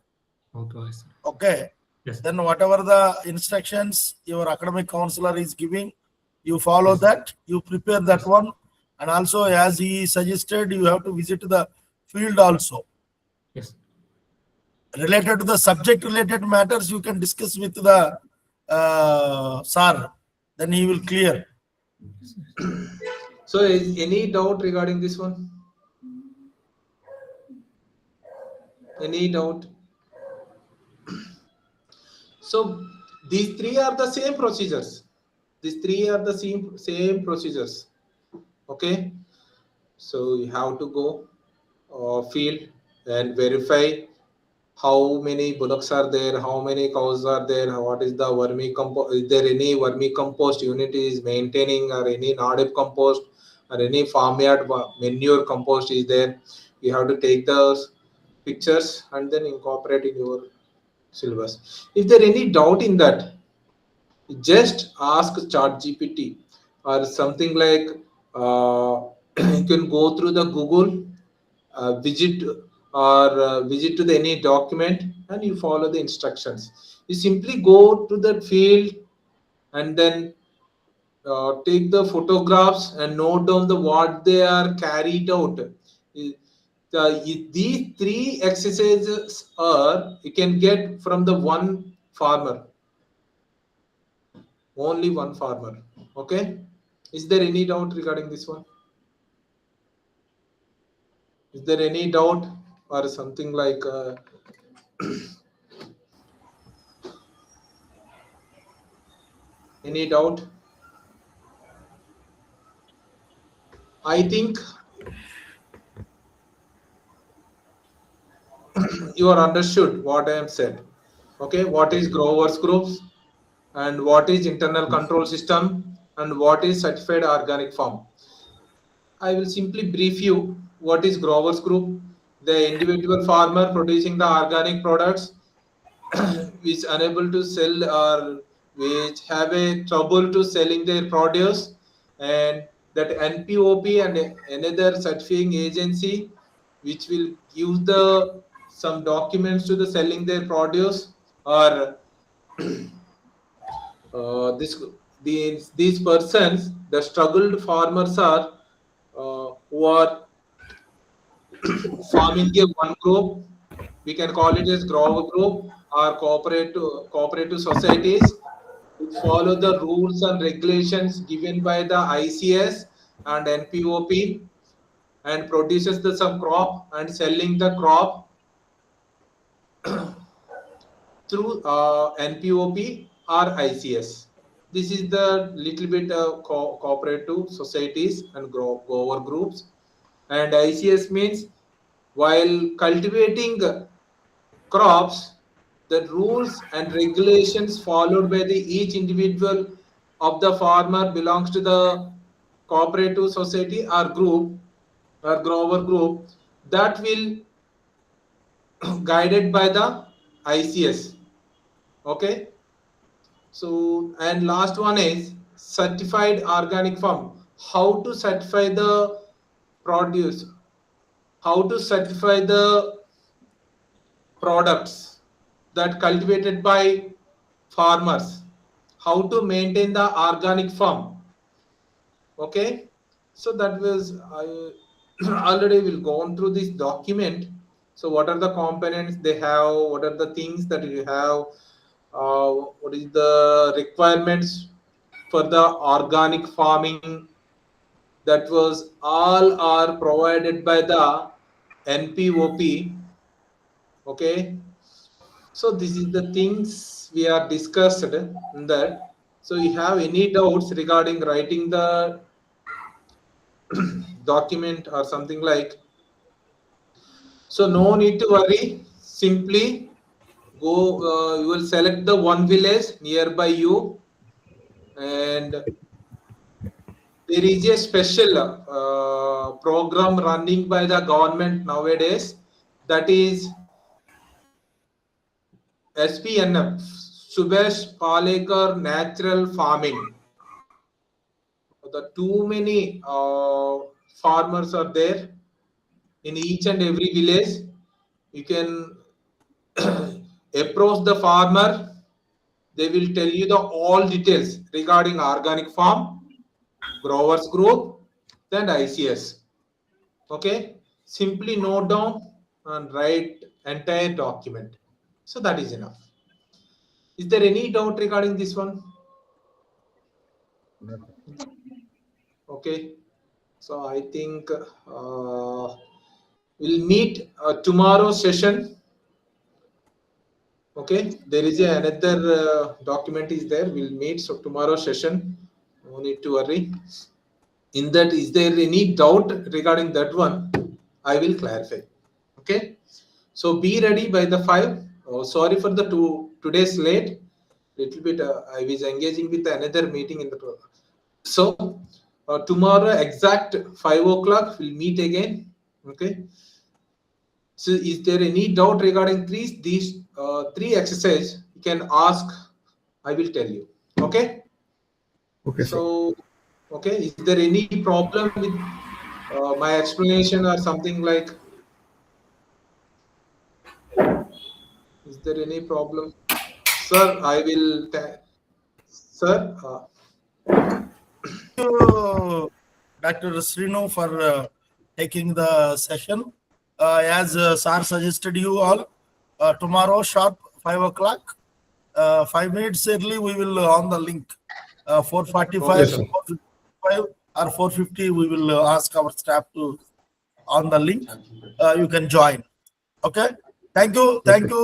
Okay, sir. Okay. Yes. Then whatever the instructions your academic counselor is giving, you follow that. You prepare that one, and also as he suggested, you have to visit the field also. Yes. Related to the subject related matters, you can discuss with the sir. Then he will clear. So, is any doubt regarding this one? Any doubt? So, these three are the same procedures. These three are the same procedures. Okay. So, you have to go field and verify how many bullocks are there, how many cows are there, what is the vermicompost, is there any vermicompost unit is maintaining, or any native compost, or any farmyard manure compost is there. You have to take those pictures and then incorporate in your syllabus. If there any doubt in that, just ask ChatGPT or something like you can go through the Google, visit visit to the any document, and you follow the instructions. You simply go to the field and then take the photographs and note down the what they are carried out. These three exercises are you can get from the one farmer, only one farmer. Okay, is there any doubt regarding this one? Is there any doubt or something like any doubt? I think you are understood what I am said. Okay, what is growers groups and what is internal control system and what is certified organic farm. I will simply brief you what is growers group. The individual farmer producing the organic products which unable to sell or which have a trouble to selling their produce, and that NPOP and another certifying agency which will give the some documents to the selling their produce, or this these persons, the struggled farmers are who are forming a one group. We can call it as grower group or cooperative societies, which follow the rules and regulations given by the ICS and NPOP and produces some crop and selling the crop through NPOP or ICS. This is the little bit cooperative societies and grower groups. And ICS means while cultivating crops, the rules and regulations followed by each individual of the farmer belongs to the cooperative society or group or grower group that will guided by the ICS. Okay. So, and last one is certified organic farm. How to certify the produce? How to certify the products that cultivated by farmers? How to maintain the organic farm? Okay. So that was I already will go on through this document. So what are the components they have? What are the things that you have? What is the requirements for the organic farming? That was all are provided by the NPOP. Okay, so this is the things we are discussed in that. So you have any doubts regarding writing the document or something like? So no need to worry. Simply go. You will select the one village nearby you, and there is a special program running by the government nowadays, that is SPNF, Subhash Palekar Natural Farming. The too many farmers are there in each and every village. You can approach the farmer. They will tell you the all details regarding organic farm, growers group, then ICS. Okay, simply note down and write entire document. So that is enough. Is there any doubt regarding this one? Okay, so I think we'll meet tomorrow session. Okay, there is another document is there. We'll meet so tomorrow session. No need to worry. In that, is there any doubt regarding that one? I will clarify. Okay, so be ready by the 5. Oh, sorry for the today's late. Little bit I was engaging with another meeting in the. So tomorrow exact 5 o'clock we'll meet again. Okay. So is there any doubt regarding these 3 exercises? You can ask. I will tell you. Okay. Okay, so okay, is there any problem with my explanation or something like? Is there any problem, sir? I will. Sir. Thank you, Dr. Srinu, for taking the session. As Sir suggested you all, tomorrow sharp 5 o'clock, 5 minutes early, we will on the link. 4:45, Yes, sir. 4:55 or 4:50, we will ask our staff to on the link. You can join. Okay. Thank you. Thank you,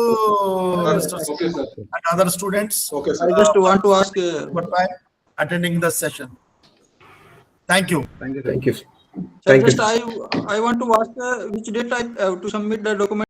Mr. Okay, sir. and other students. Okay, sir. I just want to ask. For time attending the session. Thank you. Thank you. Thank you. Sir, Thank you. just I want to ask which date I have to submit the document.